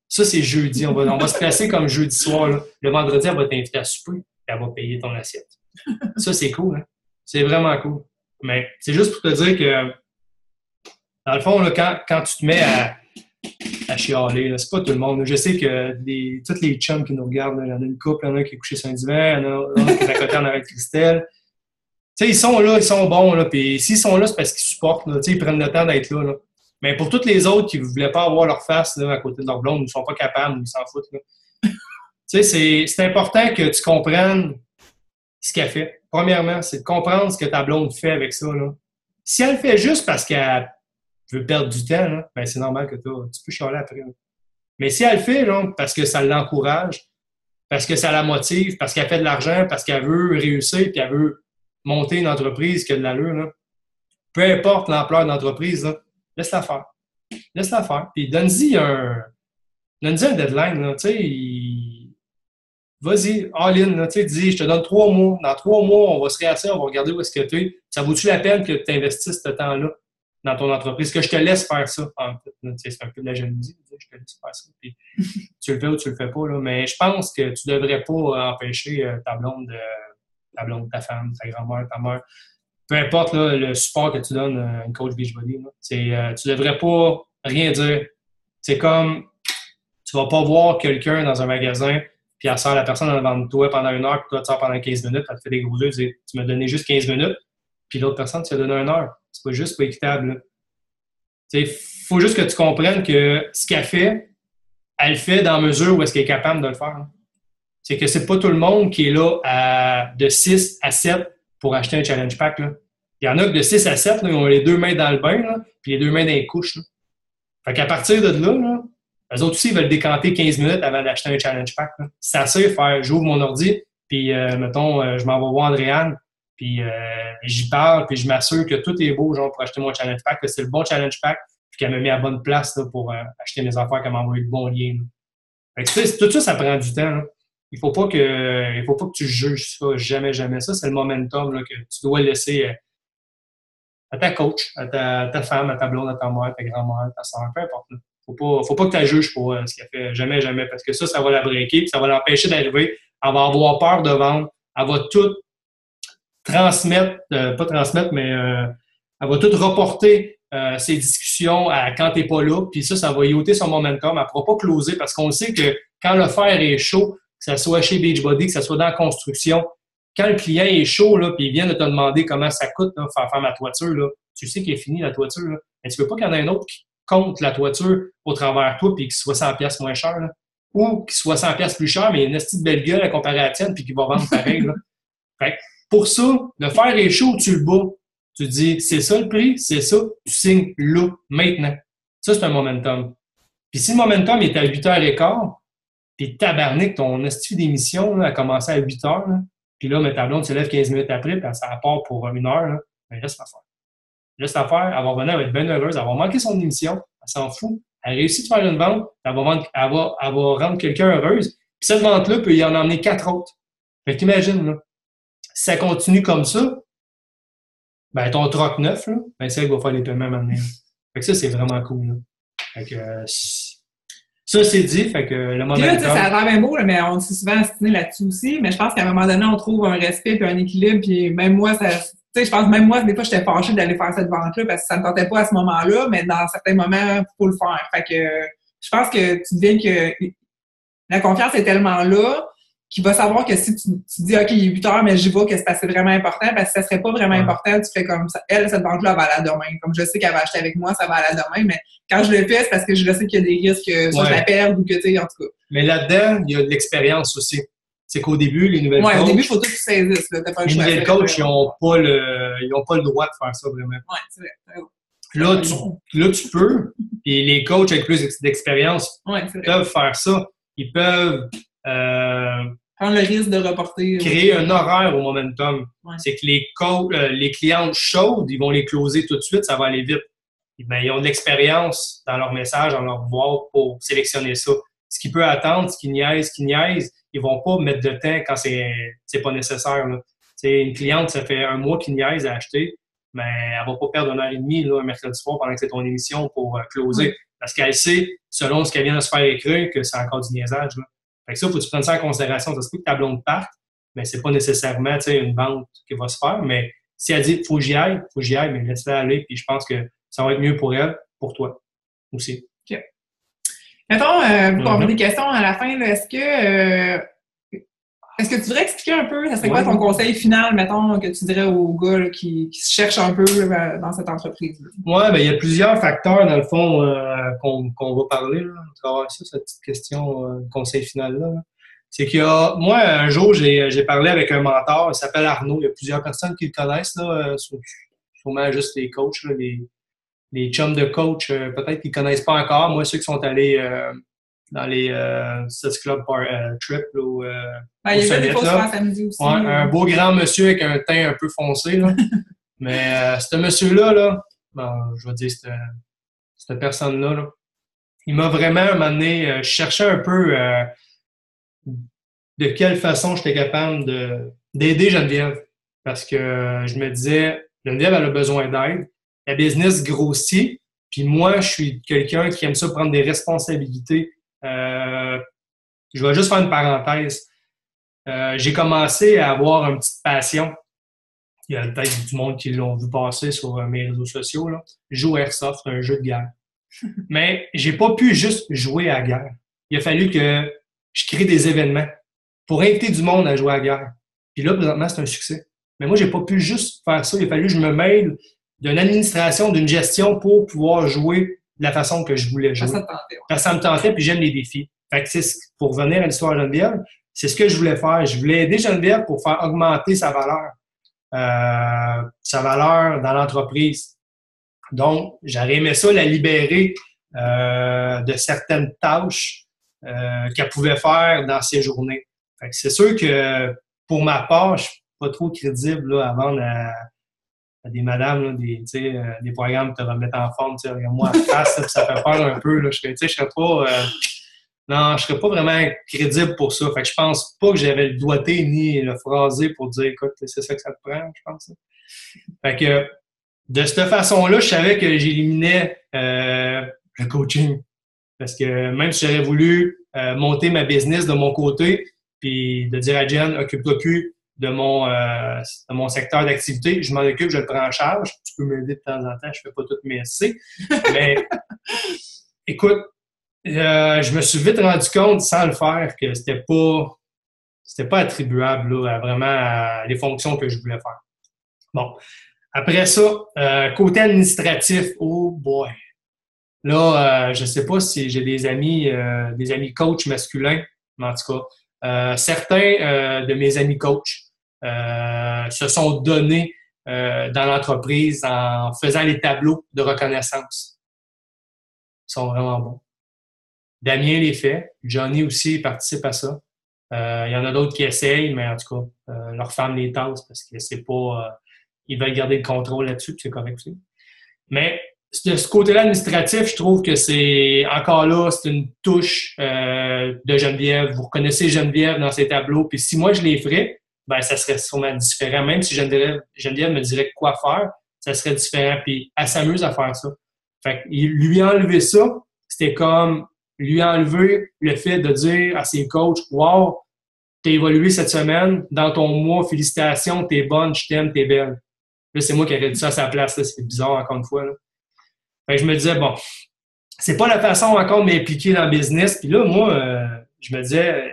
Ça, c'est jeudi. On va se placer comme jeudi soir, là. Le vendredi, elle va t'inviter à souper et elle va payer ton assiette. Ça, c'est cool, hein? C'est vraiment cool. Mais c'est juste pour te dire que, dans le fond, là, quand tu te mets à chialer, là, c'est pas tout le monde. Je sais que tous les chums qui nous regardent, là, il y en a une couple, il y en a un qui est couché sur un divan, il y en a un qui est à côté en arrêt de Christelle. Tu sais, ils sont là, ils sont bons, là, puis s'ils sont là, c'est parce qu'ils supportent, là, tu sais, ils prennent le temps d'être là, là. Mais pour tous les autres qui ne voulaient pas avoir leur face là, à côté de leur blonde, ils ne sont pas capables, ils s'en foutent, là. Tu sais, c'est important que tu comprennes ce qu'elle fait. Premièrement, c'est de comprendre ce que ta blonde fait avec ça, là. Si elle le fait juste parce qu'elle veut perdre du temps, là, ben c'est normal que tu peux chialer après, là. Mais si elle le fait là, parce que ça l'encourage, parce que ça la motive, parce qu'elle fait de l'argent, parce qu'elle veut réussir, puis elle veut monter une entreprise qui a de l'allure, là, peu importe l'ampleur d'entreprise, là, laisse-la faire. Laisse-la faire. Puis donne-y un deadline, là, tu sais, vas-y, all-in, là, tu sais, dis, je te donne 3 mois. Dans 3 mois, on va se réasseoir, on va regarder où est-ce que tu es. Ça vaut-tu la peine que tu investisses ce temps-là dans ton entreprise? Que je te laisse faire ça, en fait. C'est un peu de la jalousie, je te laisse faire ça. Puis tu le fais ou tu le fais pas, là. Mais je pense que tu devrais pas empêcher ta blonde, ta femme, ta grand-mère, ta mère, peu importe là, le support que tu donnes à une coach Beachbody, tu devrais pas rien dire. C'est comme, tu vas pas voir quelqu'un dans un magasin, puis elle sort la personne en avant de toi pendant 1 heure, puis toi, tu sors pendant 15 minutes, elle te fait des gros yeux, tu m'as donné juste 15 minutes, puis l'autre personne, tu as donné 1 heure. C'est pas juste pas équitable, là. Il faut juste que tu comprennes que ce qu'elle fait, elle le fait dans la mesure où est-ce qu'elle est capable de le faire, hein. C'est que c'est pas tout le monde qui est là de 6 à 7 pour acheter un challenge pack, là. Il y en a que de 6 à 7, là, ils ont les 2 mains dans le bain, là, puis les 2 mains dans les couches, là. Fait qu'à partir de là, eux autres aussi, ils veulent décanter 15 minutes avant d'acheter un challenge pack, là. C'est assez faire, j'ouvre mon ordi, puis mettons, je m'en vais voir Andréane, puis j'y parle, puis je m'assure que tout est beau, genre, pour acheter mon challenge pack, que c'est le bon challenge pack, puis qu'elle me met à bonne place, là, pour acheter mes affaires, qu'elle m'envoie le bon lien, là. Fait que tout ça, ça prend du temps, là. Il faut pas que tu juges ça, jamais, jamais. Ça, c'est le momentum là, que tu dois laisser à ta coach, à ta femme, à ta blonde, à ta mère, à ta grand-mère, à ta soeur, peu importe. Là. Faut pas que tu la juges pour ce qu'elle fait. Jamais, jamais. Parce que ça va la breaker, puis ça va l'empêcher d'arriver. Elle va avoir peur de vendre. Elle va tout transmettre, pas transmettre, mais elle va tout reporter ses discussions à quand t'es pas là. Puis ça va y ôter son momentum. Elle pourra pas closer parce qu'on sait que quand le fer est chaud, que ça soit chez Beachbody, que ça soit dans la construction, quand le client est chaud, là, puis il vient de te demander comment ça coûte, là, faire ma toiture, là, tu sais qu'il est fini la toiture, là. Mais tu veux pas qu'il y en ait un autre qui compte la toiture au travers de toi puis qu'il soit 100$ moins cher, là. Ou qu'il soit 100$ plus cher, mais il y a une petite belle gueule à comparer à la tienne puis qu'il va vendre pareil, là. Fait que pour ça, le fer est chaud, tu le bats. Tu te dis, c'est ça le prix, c'est ça, tu signes là, maintenant. Ça, c'est un momentum. Puis si le momentum est à 8h15, puis tabarnak, ton astuce d'émission là, a commencé à 8h, là, puis là, ta blonde se lève 15 minutes après, puis ça part pour 1 heure, là, ben laisse la faire. Laisse la faire, elle va revenir, elle va être bien heureuse, elle va manquer son émission, elle s'en fout. Elle réussit de faire une vente, elle va rendre quelqu'un heureuse, puis cette vente-là peut y en emmener 4 autres. Fait qu'imagine, là, si ça continue comme ça, ben ton troc neuf, là, ben c'est elle qui va faire les paiements maintenant. Fait que ça, c'est vraiment cool, là. Fait que ça, c'est dit, fait que le momentum... Puis là, ça a l'air bien beau, là, mais on s'est souvent astiné là-dessus aussi, mais je pense qu'à un moment donné, on trouve un respect puis un équilibre, puis même moi, tu sais, je pense même moi, des fois, j'étais fâchée d'aller faire cette vente-là parce que ça me tentait pas à ce moment-là, mais dans certains moments, faut le faire. Fait que je pense que tu deviens que la confiance est tellement là qu'il va savoir que si tu dis, OK, il est 8h, mais j'y vais, que c'est vraiment important, parce que ça serait pas vraiment important, tu fais comme ça. Elle, cette vente-là, elle va aller à demain. Comme je sais qu'elle va acheter avec moi, ça va aller à demain, mais quand je le fais, c'est parce que je sais qu'il y a des risques que soit je la perde ou que, tu sais, en tout cas. Mais là-dedans, il y a de l'expérience aussi. C'est qu'au début, les nouvelles coachs... au début, il faut tout que tu saisisses, là. T'as pas le choix. Les nouvelles coachs, ils ont pas le droit de faire ça, vraiment. Ouais, c'est vrai. Là, tu peux. Et les coachs avec plus d'expérience peuvent faire ça. Ils peuvent prendre le risque de reporter. Créer un horaire au momentum. Ouais. C'est que les clientes chaudes, ils vont les closer tout de suite, ça va aller vite. Ben, ils ont de l'expérience dans leur message, dans leur voix pour sélectionner ça. Ce qui peut attendre, ce qui niaise, ils vont pas mettre de temps quand c'est pas nécessaire. Là. Une cliente, ça fait 1 mois qu'il niaise à acheter, mais elle va pas perdre 1h30 là, un mercredi soir pendant que c'est ton émission pour closer. Parce qu'elle sait, selon ce qu'elle vient de se faire écrire, que c'est encore du niaisage. Là. Fait que ça, faut que tu prennes ça en considération. Ça se peut que ta blonde parte, mais c'est pas nécessairement une vente qui va se faire. Mais si elle dit faut que j'y aille, mais laisse-la aller, puis je pense que ça va être mieux pour elle, pour toi aussi. OK. Mettons, pour avoir des questions à la fin, là, est-ce que tu voudrais expliquer un peu, ça serait quoi ton conseil final, mettons, que tu dirais aux gars là, qui se cherchent un peu là, dans cette entreprise-là? Oui, ben il y a plusieurs facteurs, dans le fond, qu'on va parler là, à travers ça, cette petite question, conseil final-là. C'est qu'il y a, moi, un jour, j'ai parlé avec un mentor, il s'appelle Arnaud, il y a plusieurs personnes qui le connaissent, là, sûrement juste les coachs, là, les chums de coach, peut-être qu'ils ne connaissent pas encore. Moi, ceux qui sont allés dans les Six Club Trip, là, il y a des fois samedi aussi. Ouais, un beau grand monsieur avec un teint un peu foncé, là. Mais ce monsieur-là, là, bon, je vais dire cette personne-là, là, il m'a vraiment amené, chercher un peu de quelle façon j'étais capable d'aider Geneviève. Parce que je me disais, Geneviève, elle a besoin d'aide. La business grossit, puis moi, je suis quelqu'un qui aime ça prendre des responsabilités. Je vais juste faire une parenthèse. J'ai commencé à avoir une petite passion. Il y a peut-être du monde qui l'ont vu passer sur mes réseaux sociaux. Là. Je joue Airsoft, un jeu de guerre. Mais j'ai pas pu juste jouer à la guerre. Il a fallu que je crée des événements pour inviter du monde à jouer à la guerre. Puis là, présentement, c'est un succès. Mais moi, j'ai pas pu juste faire ça. Il a fallu que je me mêle d'une administration, d'une gestion pour pouvoir jouer de la façon que je voulais jouer. Parce que ça me tentait, puis j'aime les défis. Fait que pour revenir à l'histoire de Geneviève, c'est ce que je voulais faire. Je voulais aider Geneviève pour faire augmenter sa valeur dans l'entreprise. Donc, j'aurais aimé ça la libérer de certaines tâches qu'elle pouvait faire dans ses journées. Fait que c'est sûr que pour ma part, je suis pas trop crédible là, à vendre à des madames, là, des programmes qui te remettent en forme. Regarde-moi en face, là, ça fait peur un peu. Là. Je serais pas... non, je serais pas vraiment crédible pour ça. Fait que je pense pas que j'avais le doigté ni le phrasé pour dire, écoute, c'est ça que ça te prend, je pense. Fait que de cette façon-là, je savais que j'éliminais le coaching. Parce que même si j'aurais voulu monter ma business de mon côté, puis de dire à Jen, occupe-toi plus de mon secteur d'activité, je m'en occupe, je le prends en charge. Tu peux m'aider de temps en temps, je fais pas toutes mes SC. Mais écoute, je me suis vite rendu compte, sans le faire, que c'était pas attribuable là, à les fonctions que je voulais faire. Bon. Après ça, côté administratif, oh boy. Là, je sais pas si j'ai des amis coachs masculins, mais en tout cas, certains de mes amis coachs se sont donnés dans l'entreprise en faisant les tableaux de reconnaissance. Ils sont vraiment bons. Damien les fait. Johnny aussi participe à ça. Il y en a d'autres qui essayent, mais en tout cas, leurs femmes les tassent parce que c'est pas... ils veulent garder le contrôle là-dessus, puis c'est correct aussi. Mais de ce côté-là administratif, je trouve que c'est encore là, c'est une touche de Geneviève. Vous reconnaissez Geneviève dans ses tableaux, puis si moi je les ferais, ben ça serait sûrement différent. Même si Geneviève me dirait quoi faire, ça serait différent. Puis elle s'amuse à faire ça. Fait que lui enlever ça, c'était comme lui enlever le fait de dire à ses coachs, wow, t'as évolué cette semaine, dans ton mois, félicitations, t'es bonne, je t'aime, t'es belle. Là, c'est moi qui aurais dit ça à sa place, là. C'est bizarre encore une fois, là. Fait que je me disais, bon, c'est pas la façon encore de m'impliquer dans le business. Puis là, moi, je me disais,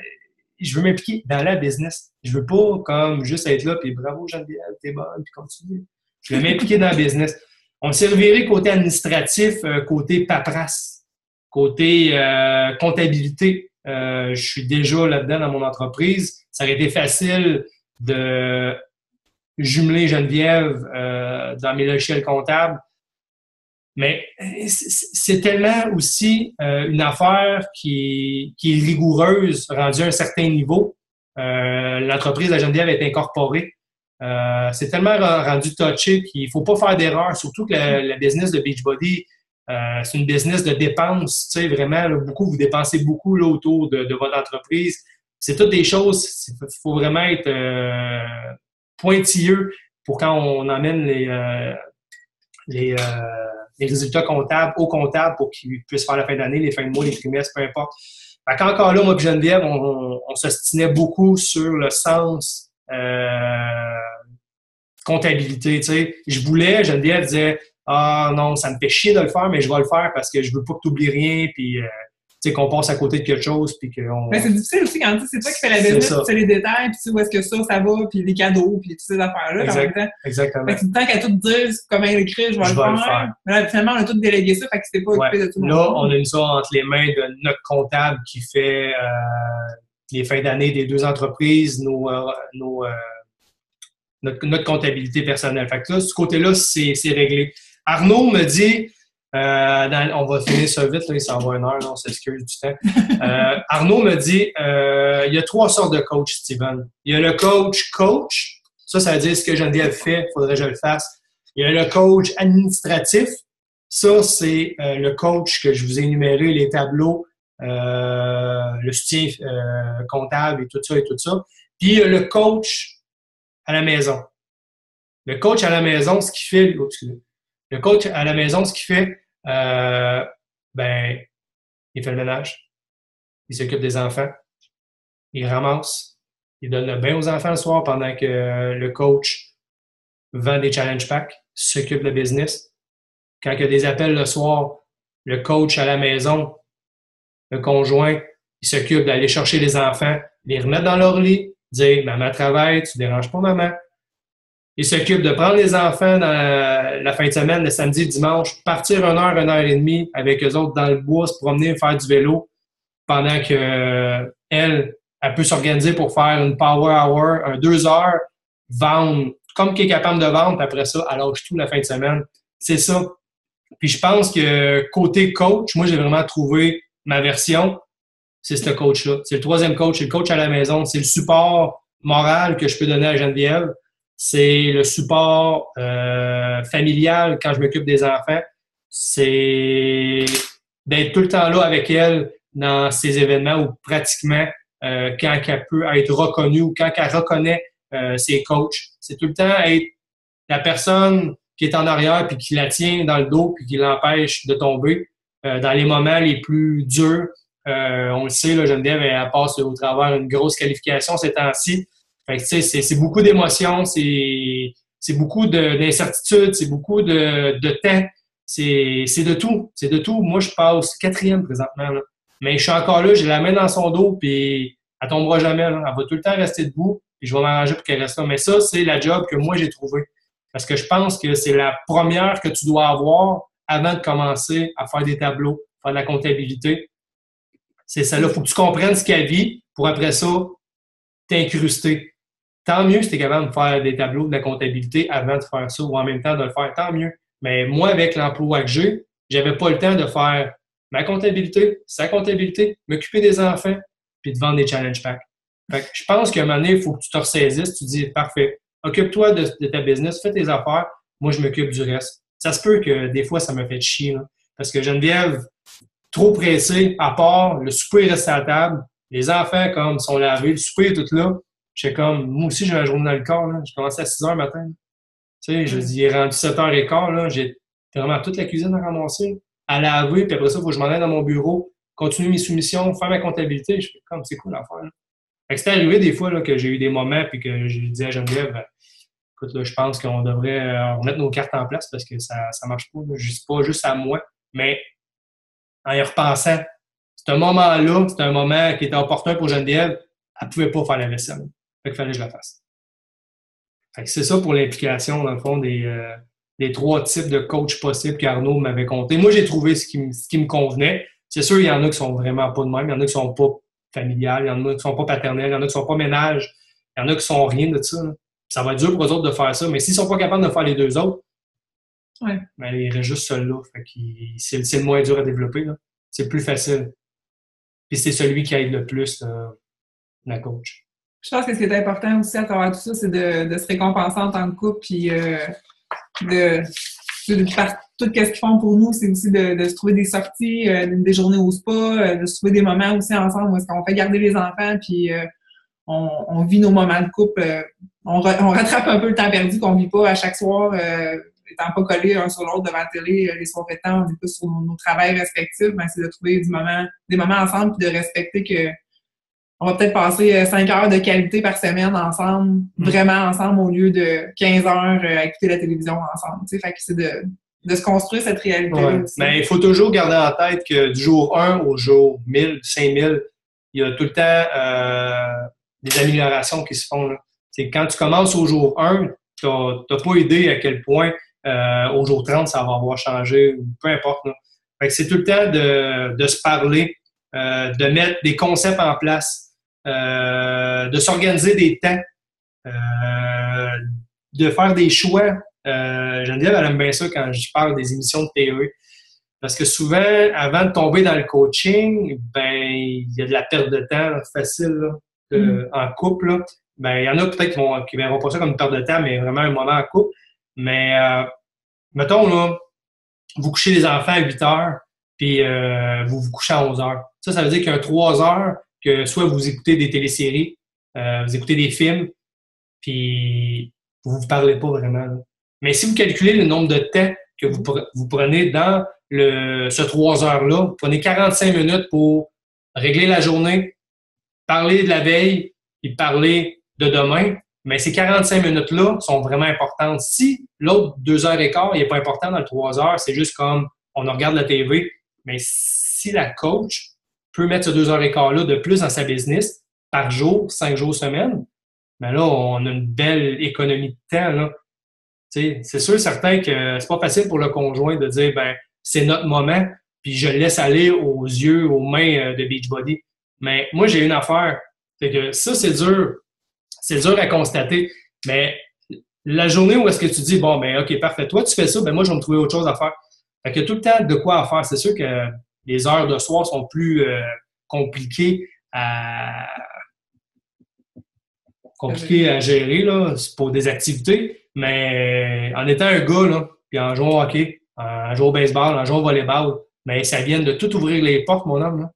je veux m'impliquer dans la business. Je veux pas comme juste être là, puis bravo Geneviève, t'es bonne, puis continue. Je veux m'impliquer dans le business. On me servirait côté administratif, côté paperasse, côté comptabilité. Je suis déjà là-dedans dans mon entreprise. Ça aurait été facile de jumeler Geneviève dans mes logiciels comptables. Mais c'est tellement aussi une affaire qui est rigoureuse, rendue à un certain niveau. L'entreprise de Geneviève est incorporée. C'est tellement rendu touché qu'il faut pas faire d'erreur, surtout que la business de Beachbody, c'est une business de dépenses. Tu sais, vraiment, là, vous dépensez beaucoup là, autour de votre entreprise. C'est toutes des choses, il faut vraiment être pointilleux pour quand on emmène les résultats comptables au comptable pour qu'ils puissent faire la fin d'année, les fins de mois, les trimestres, peu importe. Fait qu'encore là, moi et Geneviève, on s'ostinait beaucoup sur le sens comptabilité. Tu sais. Geneviève disait « Ah non, ça me fait chier de le faire, mais je vais le faire parce que je veux pas que tu oublies rien, puis tu sais, qu'on passe à côté de quelque chose, puis qu'on... » Mais c'est difficile aussi quand c'est toi qui fais la business, tu sais les détails, puis tu sais où est-ce que ça va, puis les cadeaux, puis toutes ces affaires-là. Exactement. Fait que tant qu'à tout dire comment l'écrire, je vais le faire. Mais là, finalement, on a tout délégué ça, fait que c'était pas occupé de tout le monde. Là, on a mis ça entre les mains de notre comptable qui fait les fins d'année des deux entreprises, notre comptabilité personnelle. Fait que là, ce côté-là, c'est réglé. Arnaud me dit, on va finir ça vite, là, il s'en va une heure, là, on s'excuse du temps. Arnaud me dit, il y a 3 sortes de coach, Steven. Il y a le coach, ça veut dire ce que Geneviève fait, il faudrait que je le fasse. Il y a le coach administratif, ça c'est le coach que je vous ai énuméré, les tableaux, le soutien comptable et tout ça. Puis il y a le coach à la maison. Le coach à la maison, ce qu'il fait, le coach à la maison, ce qu'il fait, il fait le ménage, il s'occupe des enfants, il ramasse, il donne le bain aux enfants le soir pendant que le coach vend des challenge packs, s'occupe de business. Quand il y a des appels le soir, le coach à la maison, le conjoint, il s'occupe d'aller chercher les enfants, les remettre dans leur lit, dire « Maman travaille, tu déranges pas maman ». Il s'occupe de prendre les enfants dans la fin de semaine, le samedi, le dimanche, partir 1 heure, 1 heure et demie avec eux autres dans le bois, se promener, faire du vélo, pendant que elle peut s'organiser pour faire une power hour, 2 heures, vendre comme qu'elle est capable de vendre, puis après ça, elle lâche tout la fin de semaine. C'est ça. Puis je pense que côté coach, moi, j'ai vraiment trouvé ma version, c'est ce coach-là. C'est le 3e coach, c'est le coach à la maison, c'est le support moral que je peux donner à Geneviève. C'est le support familial quand je m'occupe des enfants. C'est d'être tout le temps là avec elle dans ces événements où pratiquement quand elle peut être reconnue ou quand elle reconnaît ses coachs. C'est tout le temps être la personne qui est en arrière, puis qui la tient dans le dos, puis qui l'empêche de tomber dans les moments les plus durs. On le sait, là, Geneviève, elle passe au travers une grosse qualification ces temps-ci. Fait que, tu sais, c'est beaucoup d'émotions, c'est beaucoup d'incertitudes, c'est beaucoup de temps. C'est de tout. C'est de tout. Moi, je passe 4e présentement, là. Mais je suis encore là, j'ai la main dans son dos, puis elle tombera jamais, là. Elle va tout le temps rester debout, puis je vais m'arranger pour qu'elle reste là. Mais ça, c'est la job que moi, j'ai trouvée. Parce que je pense que c'est la première que tu dois avoir avant de commencer à faire des tableaux, faire de la comptabilité. C'est celle-là. Il faut que tu comprennes ce qu'elle vit pour après ça t'incruster. Tant mieux si tu es capable de faire des tableaux de la comptabilité avant de faire ça ou en même temps de le faire, tant mieux. Mais moi, avec l'emploi que j'ai, j'avais pas le temps de faire ma comptabilité, sa comptabilité, m'occuper des enfants, puis de vendre des challenge packs. Fait que je pense qu'à un moment donné, il faut que tu te ressaisisses, tu dis parfait, occupe-toi de ta business, fais tes affaires, moi je m'occupe du reste. Ça se peut que des fois, ça me fait chier, là, parce que Geneviève, trop pressée, à part, le souper reste à la table, les enfants comme sont lavés, le souper est tout là. J'étais comme, moi aussi, j'ai la journée dans le corps, là. J'ai commencé à 6 heures le matin. Tu sais, je dis, il est rendu 7h15, là. J'ai vraiment toute la cuisine à ramasser, à laver, puis après ça, il faut que je m'en aille dans mon bureau, continuer mes soumissions, faire ma comptabilité. Je fais comme, c'est cool l'affaire, là. Fait que c'est arrivé des fois, là, que j'ai eu des moments, puis que je disais à Geneviève, écoute, là, je pense qu'on devrait remettre nos cartes en place parce que ça marche pas, là. Je dis pas juste à moi, mais en y repensant, c'est un moment-là, c'est un moment qui était opportun pour Geneviève, elle pouvait pas faire la vaisselle. Fait qu'il fallait que je la fasse. Fait que c'est ça pour l'implication, dans le fond, des 3 types de coachs possibles qu'Arnaud m'avait compté. Moi, j'ai trouvé ce qui me convenait. C'est sûr, il y en a qui sont vraiment pas de même. Il y en a qui sont pas familiales. Il y en a qui sont pas paternelles. Il y en a qui sont pas ménages. Il y en a qui sont rien de ça, là. Ça va être dur pour eux autres de faire ça. Mais s'ils sont pas capables de faire les 2 autres, Ouais. ben, il reste juste celui-là. Fait que c'est le moins dur à développer, là. C'est le plus facile. Puis c'est celui qui aide le plus, la coach. Je pense que ce qui est important aussi à travers tout ça, c'est de se récompenser en tant que couple, puis par tout ce qu'ils font pour nous, c'est aussi de se trouver des sorties, des journées au spa, de se trouver des moments aussi ensemble où est-ce qu'on fait garder les enfants, puis on vit nos moments de couple. On rattrape un peu le temps perdu qu'on vit pas à chaque soir, étant pas collés un sur l'autre devant la télé, les soirs étant, on est plus sur nos travails respectifs, ben c'est de trouver des moments ensemble, puis de respecter que on va peut-être passer 5 heures de qualité par semaine ensemble, vraiment ensemble, au lieu de 15 heures à écouter la télévision ensemble. Tu sais, fait que c'est de se construire cette réalité-là aussi. Mais il faut toujours garder en tête que du jour 1 au jour 1000, 5000, il y a tout le temps des améliorations qui se font, là. C'est quand tu commences au jour 1, tu n'as pas idée à quel point au jour 30, ça va avoir changé, ou peu importe, là. Fait que c'est tout le temps de se parler, de mettre des concepts en place, de s'organiser des temps, de faire des choix. Geneviève, elle aime bien ça quand je parle des émissions de TV. Parce que souvent, avant de tomber dans le coaching, ben il y a de la perte de temps là, facile là, en couple. Là. Ben, il y en a peut-être qui verront pas ça comme une perte de temps, mais vraiment un moment en couple. Mais mettons, là, vous couchez les enfants à 8 heures, puis vous vous couchez à 11 heures. Ça veut dire qu'il y a 3 heures que soit vous écoutez des téléséries, vous écoutez des films, puis vous vous parlez pas vraiment, là. Mais si vous calculez le nombre de temps que vous prenez dans ce 3 heures-là, vous prenez 45 minutes pour régler la journée, parler de la veille et parler de demain, mais ces 45 minutes-là sont vraiment importantes. Si l'autre 2h15 il n'est pas important dans le 3 heures, c'est juste comme on regarde la TV, mais si la coach peut mettre ce 2h15-là de plus dans sa business par jour, 5 jours semaine, ben là, on a une belle économie de temps, là. T'sais, c'est sûr, certain que c'est pas facile pour le conjoint de dire, ben, c'est notre moment, puis je le laisse aller aux yeux, aux mains de Beachbody. Mais moi, j'ai une affaire. C'est que ça, c'est dur. C'est dur à constater. Mais la journée où est-ce que tu dis, bon, ben, OK, parfait, toi, tu fais ça, ben, moi, je vais me trouver autre chose à faire. Fait que tout le temps de quoi à faire. C'est sûr que les heures de soir sont plus compliquées à gérer, là, pour des activités. Mais en étant un gars, là, puis en jouant au hockey, en jouant au baseball, en jouant au volleyball, mais ça vient de tout ouvrir les portes, mon homme, là.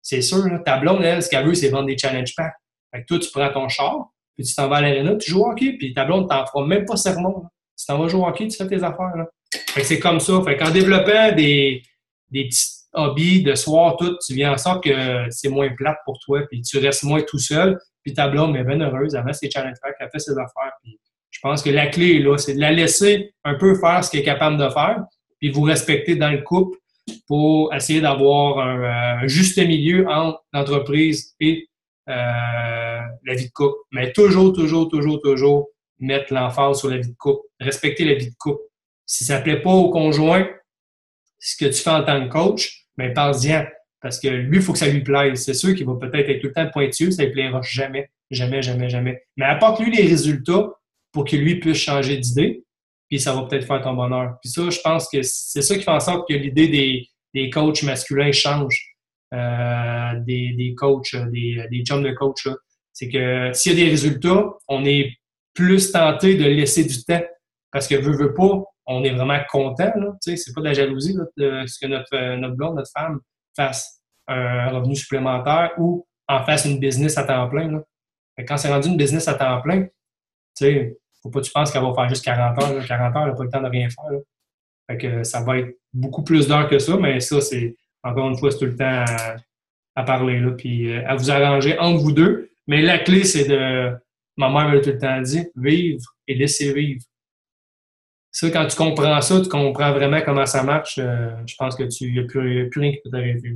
C'est sûr, là. Ta blonde, elle, ce qu'elle veut, c'est vendre des challenge packs. Fait que toi, tu prends ton char, puis tu t'en vas à l'aréna, tu joues au hockey, puis ta blonde t'en fera même pas sermon, là. Si t'en vas jouer au hockey, tu fais tes affaires, là. Fait que c'est comme ça. Fait qu'en développant des petits hobbies de soir, tout, tu viens en sorte que c'est moins plate pour toi, puis tu restes moins tout seul, puis ta blonde est bien heureuse, elle met ses challenge packs, elle fait ses affaires, puis je pense que la clé est là, c'est de la laisser un peu faire ce qu'elle est capable de faire, puis vous respecter dans le couple pour essayer d'avoir un juste milieu entre l'entreprise et la vie de couple. Mais toujours mettre l'emphase sur la vie de couple, respecter la vie de couple. Si ça ne plaît pas au conjoint, ce que tu fais en tant que coach, ben pense-y-en. Parce que lui, il faut que ça lui plaise. C'est sûr qu'il va peut-être être tout le temps pointu, ça ne lui plaira jamais. Mais apporte-lui les résultats pour qu'il lui puisse changer d'idée, puis ça va peut-être faire ton bonheur. Puis ça, je pense que c'est ça qui fait en sorte que l'idée des coachs masculins change. Des coachs, des jobs de coach, là. C'est que s'il y a des résultats, on est plus tenté de laisser du temps. Parce que veut pas, on est vraiment content, là. Tu sais, c'est pas de la jalousie, là, de ce que notre blonde, notre femme fasse un revenu supplémentaire ou en fasse une business à temps plein, là. Fait que quand c'est rendu une business à temps plein, tu sais, faut pas que tu penses qu'elle va faire juste 40 heures, là. 40 heures, elle n'a pas le temps de rien faire, là. Fait que ça va être beaucoup plus d'heures que ça, mais ça, c'est, encore une fois, c'est tout le temps à parler, là, puis à vous arranger entre vous deux. Mais la clé, c'est de, ma mère m'a tout le temps dit, vivre et laisser vivre. Ça, quand tu comprends ça, tu comprends vraiment comment ça marche, je pense que il n'y a plus rien qui peut t'arriver.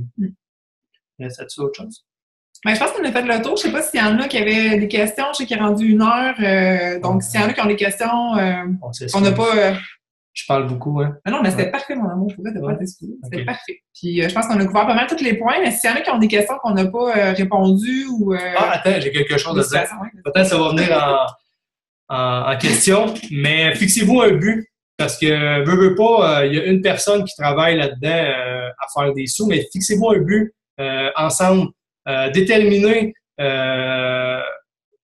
Est-ce autre chose? Ben, je pense qu'on a fait le tour. Je ne sais pas s'il y en a qui avaient des questions. Je sais qu'il est rendu 1 heure. Donc, s'il y en a qui ont des questions, on n'a pas... Je parle beaucoup, hein? Non, mais c'était parfait, mon amour. Pour vrai, de pas t'excuser. C'était parfait. Puis, je pense qu'on a couvert pas mal tous les points. Mais s'il y en a qui ont des questions qu'on n'a pas répondu ou... attends, j'ai quelque chose à dire. Peut-être ça va venir en question, mais fixez-vous un but. Parce que, veut pas, il y a une personne qui travaille là-dedans à faire des sous, mais fixez-vous un but ensemble. Déterminez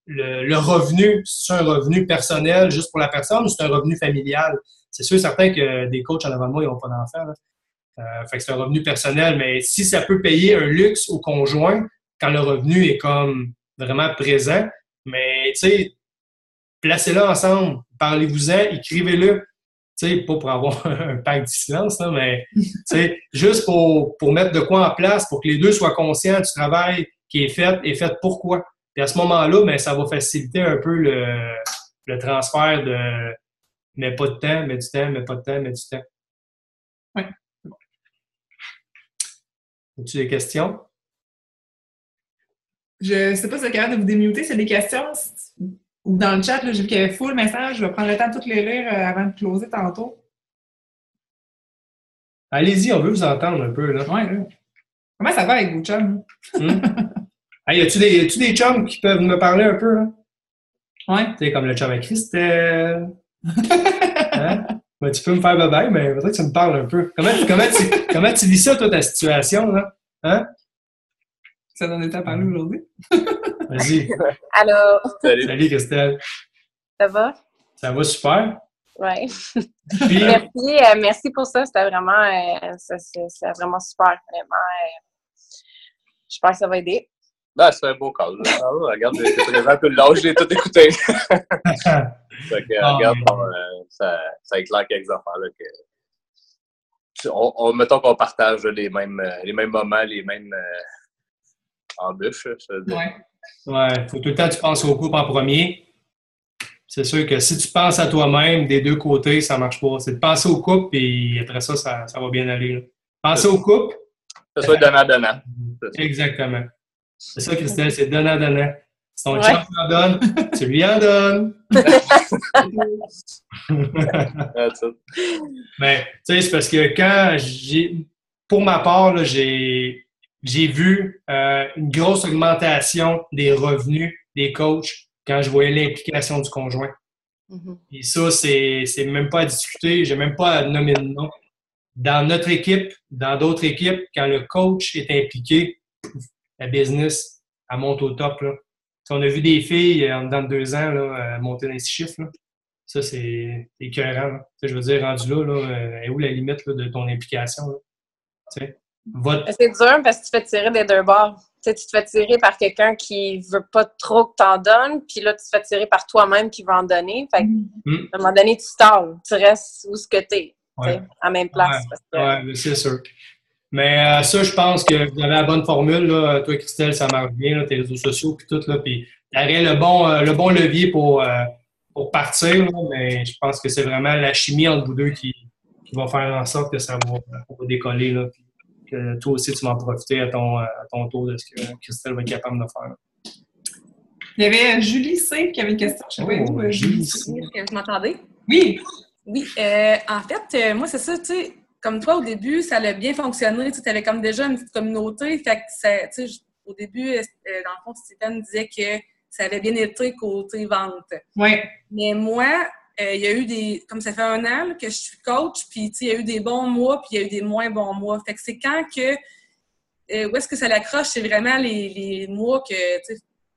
le revenu. Si c'est un revenu personnel juste pour la personne ou c'est un revenu familial. C'est sûr et certain que des coachs en avant de moi, ils n'ont pas d'enfants. Fait que c'est un revenu personnel, mais si ça peut payer un luxe au conjoint quand le revenu est comme vraiment présent, mais tu sais, placez-le ensemble, parlez-vous-en, écrivez-le. Tu sais, pas pour avoir un pacte du silence, là, mais tu sais, juste pour mettre de quoi en place, pour que les deux soient conscients du travail qui est fait pourquoi. Puis à ce moment-là, ben, ça va faciliter un peu le transfert de mais pas de temps, mais du temps, mais pas de temps, mais du temps. Oui. As-tu des questions? Je sais pas si c'est capable de vous démuter, c'est des questions ou dans le chat, là, j'ai vu qu'il y avait full message. Je vais prendre le temps de toutes les lire avant de closer tantôt. Allez-y, on veut vous entendre un peu, là. Ouais, là. Comment ça va avec vos chums? Hey, y a-tu des chums qui peuvent me parler un peu, là? Ouais. Tu sais, comme le chum à Christelle. Hein? Ben, tu peux me faire bye-bye, mais peut-être que tu me parles un peu. Comment tu vis ça, toi, ta situation, là? Hein? Ça t'en était à parler aujourd'hui? Vas-y. Allô? Salut, Christelle. Ça va? Ça va super? Oui. Puis... Merci pour ça. C'était vraiment, c'est vraiment super. Vraiment, j'espère que ça va aider. Ben, c'est un beau call. Regarde, j'étais présent tout le long, je l'ai tout écouté. Fait que, regarde, ça éclaire quelques affaires. Là, mettons qu'on partage les mêmes moments, les mêmes embûches. Ouais, faut tout le temps que tu penses au couple en premier. C'est sûr que si tu penses à toi-même, des deux côtés, ça marche pas. C'est de penser au couple, et après ça, ça va bien aller. Là. Penser au couple. Que ce soit donnant-donnant. Exactement. C'est ça, Christelle, c'est donnant-donnant. Si ton chum t'en donne, tu lui en donnes. Mais, tu sais, c'est parce que quand pour ma part, là, j'ai vu une grosse augmentation des revenus des coachs quand je voyais l'implication du conjoint. Et ça, c'est même pas à discuter, j'ai même pas à nommer de nom. Dans notre équipe, dans d'autres équipes, quand le coach est impliqué, la business, elle monte au top, là. On a vu des filles, en dedans de 2 ans, là, monter dans les 6 chiffres, là. Ça, c'est écœurant, là. Je veux dire, rendu là, est où la limite là, de ton implication, là? C'est dur parce que tu fais tirer des deux bords. Tu te fais tirer par quelqu'un qui veut pas trop que t'en donnes, puis là, tu te fais tirer par toi-même qui veut en donner. Fait que, à un moment donné, tu stalles. Tu restes où ce que t'es, à la même place. Oui, c'est sûr. Mais ça, je pense que vous avez la bonne formule, là. Toi, Christelle, ça marche bien, là, tes réseaux sociaux, puis tout, là, puis t'aurais le bon levier pour partir, là, mais je pense que c'est vraiment la chimie entre vous deux qui va faire en sorte que ça va décoller, là, puis que toi aussi, tu vas en profiter à ton tour de ce que Christelle va être capable de faire. Il y avait Julie C. qui avait une question. Je sais pas, Julie C. Vous m'entendez? Oui. Oui. En fait, moi, c'est ça, tu sais, comme toi, au début, ça a bien fonctionné. Tu avais comme déjà une petite communauté. Fait que ça, tu sais, au début, dans le fond, Stéphane disait que ça avait bien été côté vente. Oui. Mais moi, il y a eu comme ça fait 1 an là, que je suis coach, puis il y a eu des bons mois, puis il y a eu des moins bons mois. Fait que c'est quand que, où est-ce que ça l'accroche, c'est vraiment les mois que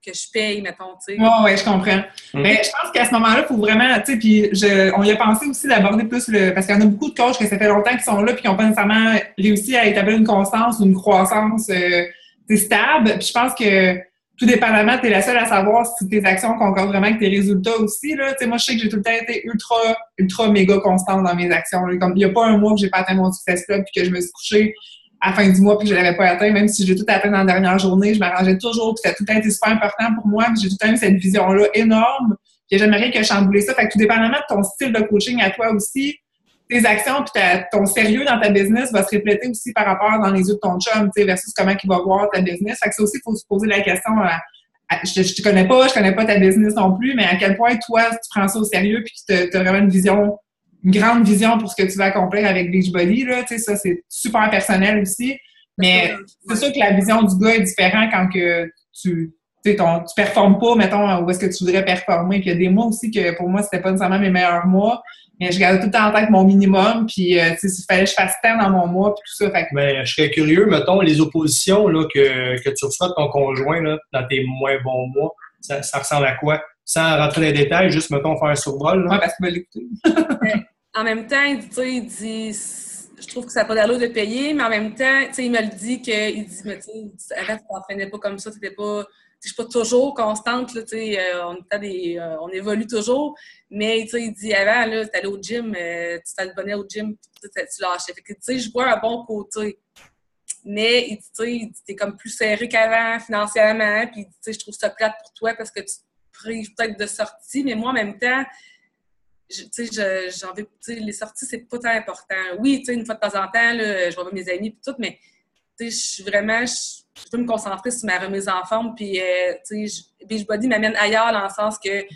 je paye, mettons, tu sais. Oui, je comprends. Mais je pense qu'à ce moment-là, il faut vraiment, tu sais, puis on y a pensé aussi d'aborder plus parce qu'il y en a beaucoup de coachs que ça fait longtemps qu'ils sont là puis qui n'ont pas nécessairement réussi à établir une constance ou une croissance stable. Puis je pense que tout dépendamment, tu es la seule à savoir si tes actions concordent vraiment avec tes résultats aussi, là. Tu sais, moi, je sais que j'ai tout le temps été ultra méga constante dans mes actions, là. Comme il n'y a pas un mois que j'ai pas atteint mon success club puis que je me suis couchée à la fin du mois puis que je l'avais pas atteint, même si j'ai tout atteint dans la dernière journée, je m'arrangeais toujours, puis ça a tout le temps été super important pour moi, puis j'ai tout le temps eu cette vision-là énorme, puis j'aimerais rien que chambouler ça. Fait que tout dépendamment de ton style de coaching à toi aussi, tes actions puis ton sérieux dans ta business va se refléter aussi par rapport dans les yeux de ton chum, tu sais, versus comment il va voir ta business. Fait que ça aussi, il faut se poser la question je te connais pas ta business non plus, mais à quel point toi, tu prends ça au sérieux puis que tu as vraiment une grande vision pour ce que tu vas accomplir avec Beachbody, là, tu sais, ça, c'est super personnel aussi. Mais c'est sûr que la vision du gars est différente quand que tu performes pas, mettons, où est-ce que tu voudrais performer. Puis il y a des mois aussi que, pour moi, c'était pas nécessairement mes meilleurs mois, mais je gardais tout le temps en tête mon minimum, puis, tu sais, s'il fallait que je fasse tant dans mon mois, puis tout ça. Fait que... Mais je serais curieux, mettons, les oppositions, là, que tu reçois de ton conjoint, là, dans tes moins bons mois, ça ressemble à quoi? Sans rentrer dans les détails, juste, mettons, faire un survol, là. Ouais, parce qu'il va l'écouter. En même temps, il dit, je trouve que ça n'a pas d'allure de payer, mais en même temps, il me le dit il dit, mais tu sais, avant, tu t'entraînais pas comme ça, je suis pas toujours constante, là, on évolue toujours, mais il dit, avant, là, tu allais au gym, tu t'abonnais au gym, tu lâchais. Fait que, tu sais, je vois un bon côté. Mais, il dit, t'es comme plus serré qu'avant financièrement, puis, tu sais, je trouve ça plate pour toi parce que tu te prives peut-être de sortie, mais moi, en même temps, les sorties, c'est pas tant important. Oui, une fois de temps en temps, là, je vais voir mes amis et tout, mais je suis vraiment, je peux me concentrer sur ma remise en forme. Puis, Beachbody m'amène ailleurs dans le sens que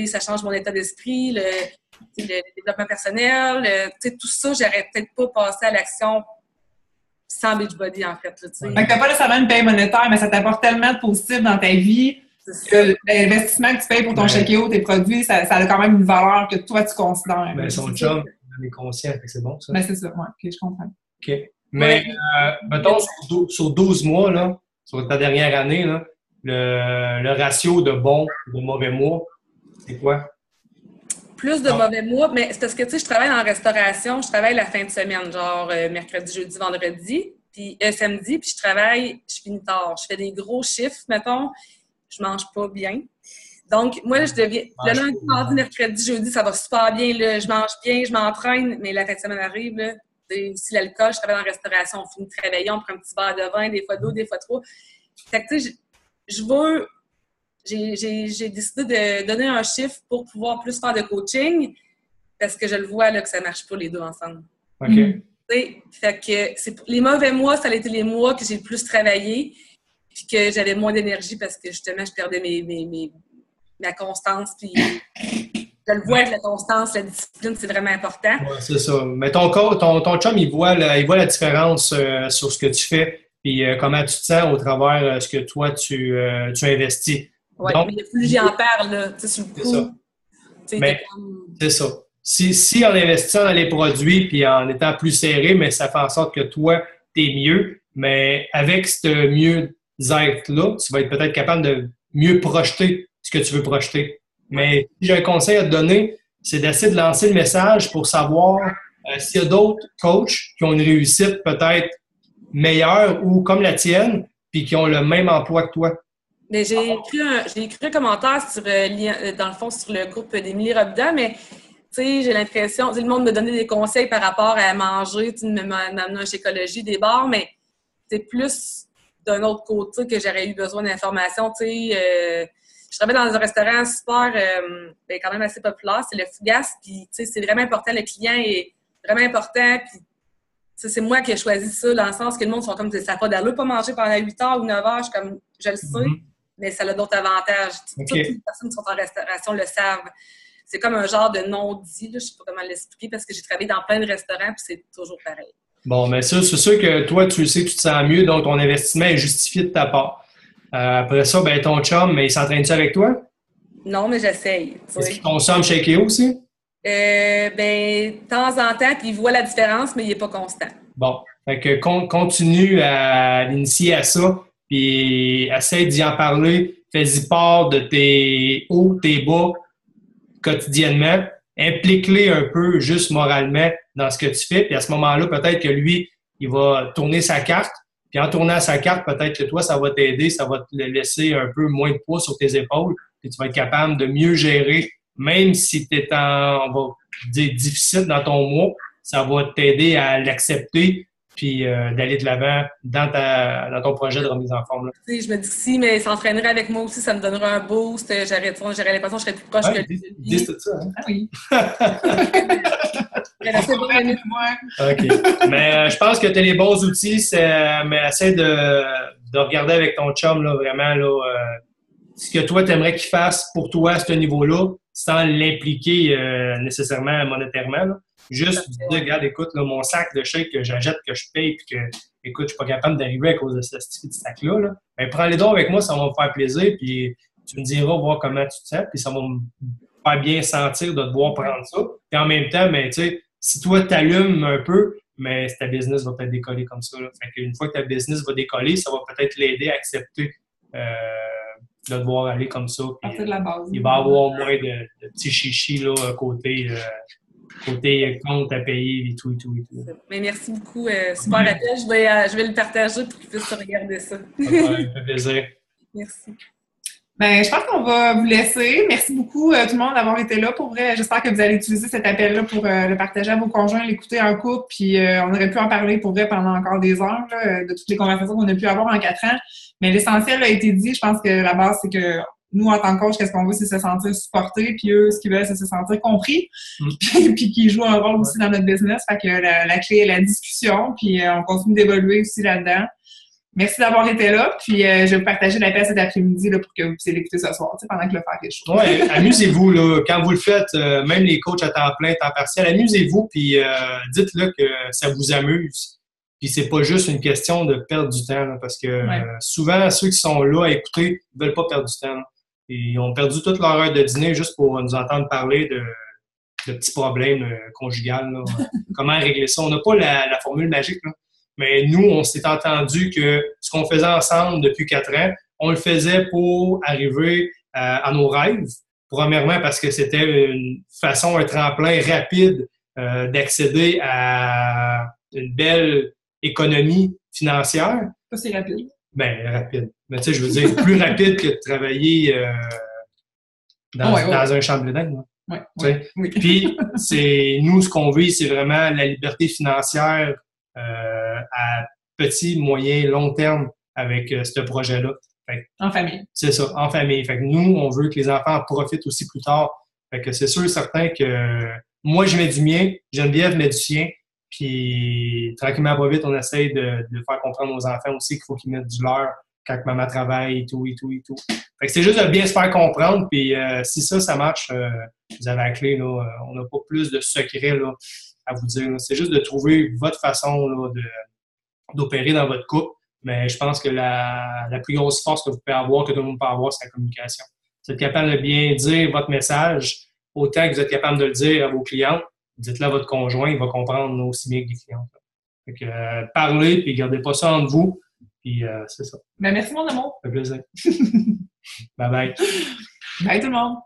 ça change mon état d'esprit, le développement personnel, tout ça, j'aurais peut-être pas passé à l'action sans Beachbody, en fait. Fait que t'as pas nécessairement une paye monétaire, mais ça t'apporte tellement de positif dans ta vie. Que l'investissement que tu payes pour ton chèque-eau, tes produits, ça a quand même une valeur que toi, tu considères. Ben, son job, il est conscient, c'est bon, ça. Ben, c'est ça, ouais, OK, je comprends. OK. Mais, mettons, sur 12 mois, là, sur ta dernière année, là, le ratio de bons et de mauvais mois, c'est quoi? Plus de mauvais mois, mais c'est parce que, je travaille en restauration, je travaille la fin de semaine, genre mercredi, jeudi, vendredi, puis samedi, puis je finis tard. Je fais des gros chiffres, mettons. Je mange pas bien. Donc, moi, je deviens... Le lundi, mardi, mercredi, jeudi, ça va super bien. Là. Je mange bien, je m'entraîne, mais la fin de semaine arrive. Là, c'est aussi l'alcool. Je travaille en restauration. On finit de travailler, on prend un petit verre de vin, des fois 2, des fois 3. Fait que, tu sais, j'ai décidé de donner un chiffre pour pouvoir plus faire de coaching parce que je le vois là, que ça marche pas les deux ensemble. OK. Fait que les mauvais mois, ça a été les mois que j'ai le plus travaillé. Puis que j'avais moins d'énergie parce que, justement, je perdais ma constance. Puis je le vois avec la constance, la discipline, c'est vraiment important. Oui, c'est ça. Mais ton chum, il voit la différence sur ce que tu fais puis comment tu te sens au travers de ce que toi, tu investis. Oui, mais plus j'y en parle, là, tu sais, sur le coup. C'est ça. Si en investissant dans les produits puis en étant plus serré, mais ça fait en sorte que toi, t'es mieux. Mais avec ce mieux être-là, tu vas être peut-être capable de mieux projeter ce que tu veux projeter. Mais si j'ai un conseil à te donner, c'est d'essayer de lancer le message pour savoir s'il y a d'autres coachs qui ont une réussite peut-être meilleure ou comme la tienne, puis qui ont le même emploi que toi? Mais j'ai écrit un commentaire sur, dans le fond, sur le groupe d'Émilie Robida, mais j'ai l'impression, le monde me donnait des conseils par rapport à manger, m'amener un Shakeology, des bars, mais c'est plus d'un autre côté que j'aurais eu besoin d'informations. Je travaille dans un restaurant super, quand même assez populaire, c'est le Fougas, puis c'est vraiment important, le client est vraiment important, puis c'est moi qui ai choisi ça, dans le sens que le monde sont comme, ça n'a pas d'allure pas manger pendant 8 heures ou 9 heures, je le sais, mais ça a d'autres avantages. Toutes les personnes qui sont en restauration le savent. C'est comme un genre de non-dit, je ne sais pas comment l'expliquer, parce que j'ai travaillé dans plein de restaurants, puis c'est toujours pareil. Bon, mais ça, c'est sûr que toi, tu sais que tu te sens mieux, donc ton investissement est justifié de ta part. Après ça, ben ton chum, mais il s'entraîne-tu avec toi? Non, mais j'essaye. Est-ce qu'il consomme Shakeo aussi? De temps en temps, puis il voit la différence, mais il n'est pas constant. Bon, fait que continue à l'initier à ça, puis essaie d'y en parler, fais-y part de tes hauts, tes bas quotidiennement, implique-les un peu juste moralement dans ce que tu fais, puis à ce moment-là, peut-être que lui, il va tourner sa carte, puis en tournant sa carte, peut-être que toi, ça va t'aider, ça va te laisser un peu moins de poids sur tes épaules, puis tu vas être capable de mieux gérer, même si tu es on va dire, difficile dans ton mois, ça va t'aider à l'accepter, puis d'aller de l'avant dans ton projet de remise en forme. Là. Je me dis que si, mais s'entraînerait avec moi aussi, ça me donnerait un boost. J'aurais l'impression que je serais plus proche que lui. Dis tout ça, hein? Ah oui. OK. Mais je pense que tu as les bons outils, mais essaie de regarder avec ton chum, là, vraiment, là, ce que toi, tu aimerais qu'il fasse pour toi à ce niveau-là, sans l'impliquer nécessairement monétairement. Là. Juste dire, regarde, écoute, là, mon sac de shake que j'achète, que je paye, puis que, écoute, je suis pas capable d'arriver à cause de ce petit sac-là. Là. Ben, prends-les donc avec moi, ça va me faire plaisir, puis tu me diras voir comment tu te sens, puis ça va me faire bien sentir de te voir prendre ça. Puis en même temps, mais tu sais, si toi, t'allumes un peu, mais ta business va peut-être décoller comme ça. Là. Fait qu'une fois que ta business va décoller, ça va peut-être l'aider à accepter de te voir aller comme ça. Puis, de la base. Il va y avoir moins de petits chichis là, côté compte à payer et tout. Mais merci beaucoup. Super appel. Je vais le partager pour qu'il puisse regarder ça. Ça fait plaisir. Merci. Ben, je pense qu'on va vous laisser. Merci beaucoup tout le monde d'avoir été là. Pour vrai, j'espère que vous allez utiliser cet appel-là pour le partager à vos conjoints, l'écouter en couple. Puis on aurait pu en parler pour vrai pendant encore des heures là, de toutes les conversations qu'on a pu avoir en 4 ans. Mais l'essentiel a été dit. Je pense que la base, c'est que nous, en tant que coach, qu'est-ce qu'on veut, c'est se sentir supporté. Puis eux, ce qu'ils veulent, c'est se sentir compris. Puis qu'ils jouent un rôle aussi dans notre business. Fait que la clé est la discussion. Puis on continue d'évoluer aussi là-dedans. Merci d'avoir été là, puis je vais vous partager l'appel cet après-midi là, pour que vous puissiez l'écouter ce soir, pendant que le faire est chaud. Oui, amusez-vous, là, quand vous le faites, même les coachs à temps plein, temps partiel, amusez-vous, puis dites-le que ça vous amuse. Puis c'est pas juste une question de perdre du temps, là, parce que souvent, ceux qui sont là à écouter ne veulent pas perdre du temps. Là. Ils ont perdu toute leur heure de dîner juste pour nous entendre parler de petits problèmes conjugaux. Comment régler ça? On n'a pas la formule magique, là. Mais nous, on s'est entendu que ce qu'on faisait ensemble depuis 4 ans, on le faisait pour arriver à nos rêves. Premièrement, parce que c'était une façon, un tremplin rapide d'accéder à une belle économie financière. Ça, c'est rapide. Ben, rapide. Mais tu sais, je veux dire, plus rapide que de travailler dans un champ de blé d'Inde. Oui. Puis, nous, ce qu'on vit, c'est vraiment la liberté financière à petit, moyen, long terme avec ce projet-là. En famille. C'est ça, en famille. Fait que nous, on veut que les enfants en profitent aussi plus tard. Fait que c'est sûr et certain que moi, je mets du mien, Geneviève met du sien, puis tranquillement, pas vite, on essaye de faire comprendre aux enfants aussi qu'il faut qu'ils mettent du leur quand maman travaille et tout. Fait que c'est juste de bien se faire comprendre, puis si ça marche, vous avez la clé, là, on n'a pas plus de secrets, là, à vous dire. C'est juste de trouver votre façon là, d'opérer dans votre couple. Mais je pense que la plus grosse force que vous pouvez avoir, que tout le monde peut avoir, c'est la communication. Vous êtes capable de bien dire votre message, autant que vous êtes capable de le dire à vos clients. Dites-le à votre conjoint, il va comprendre aussi bien que les clients. Fait que parlez, puis gardez pas ça entre vous. Puis c'est ça. Ben, merci mon amour. Ça fait plaisir. Bye bye. Bye tout le monde.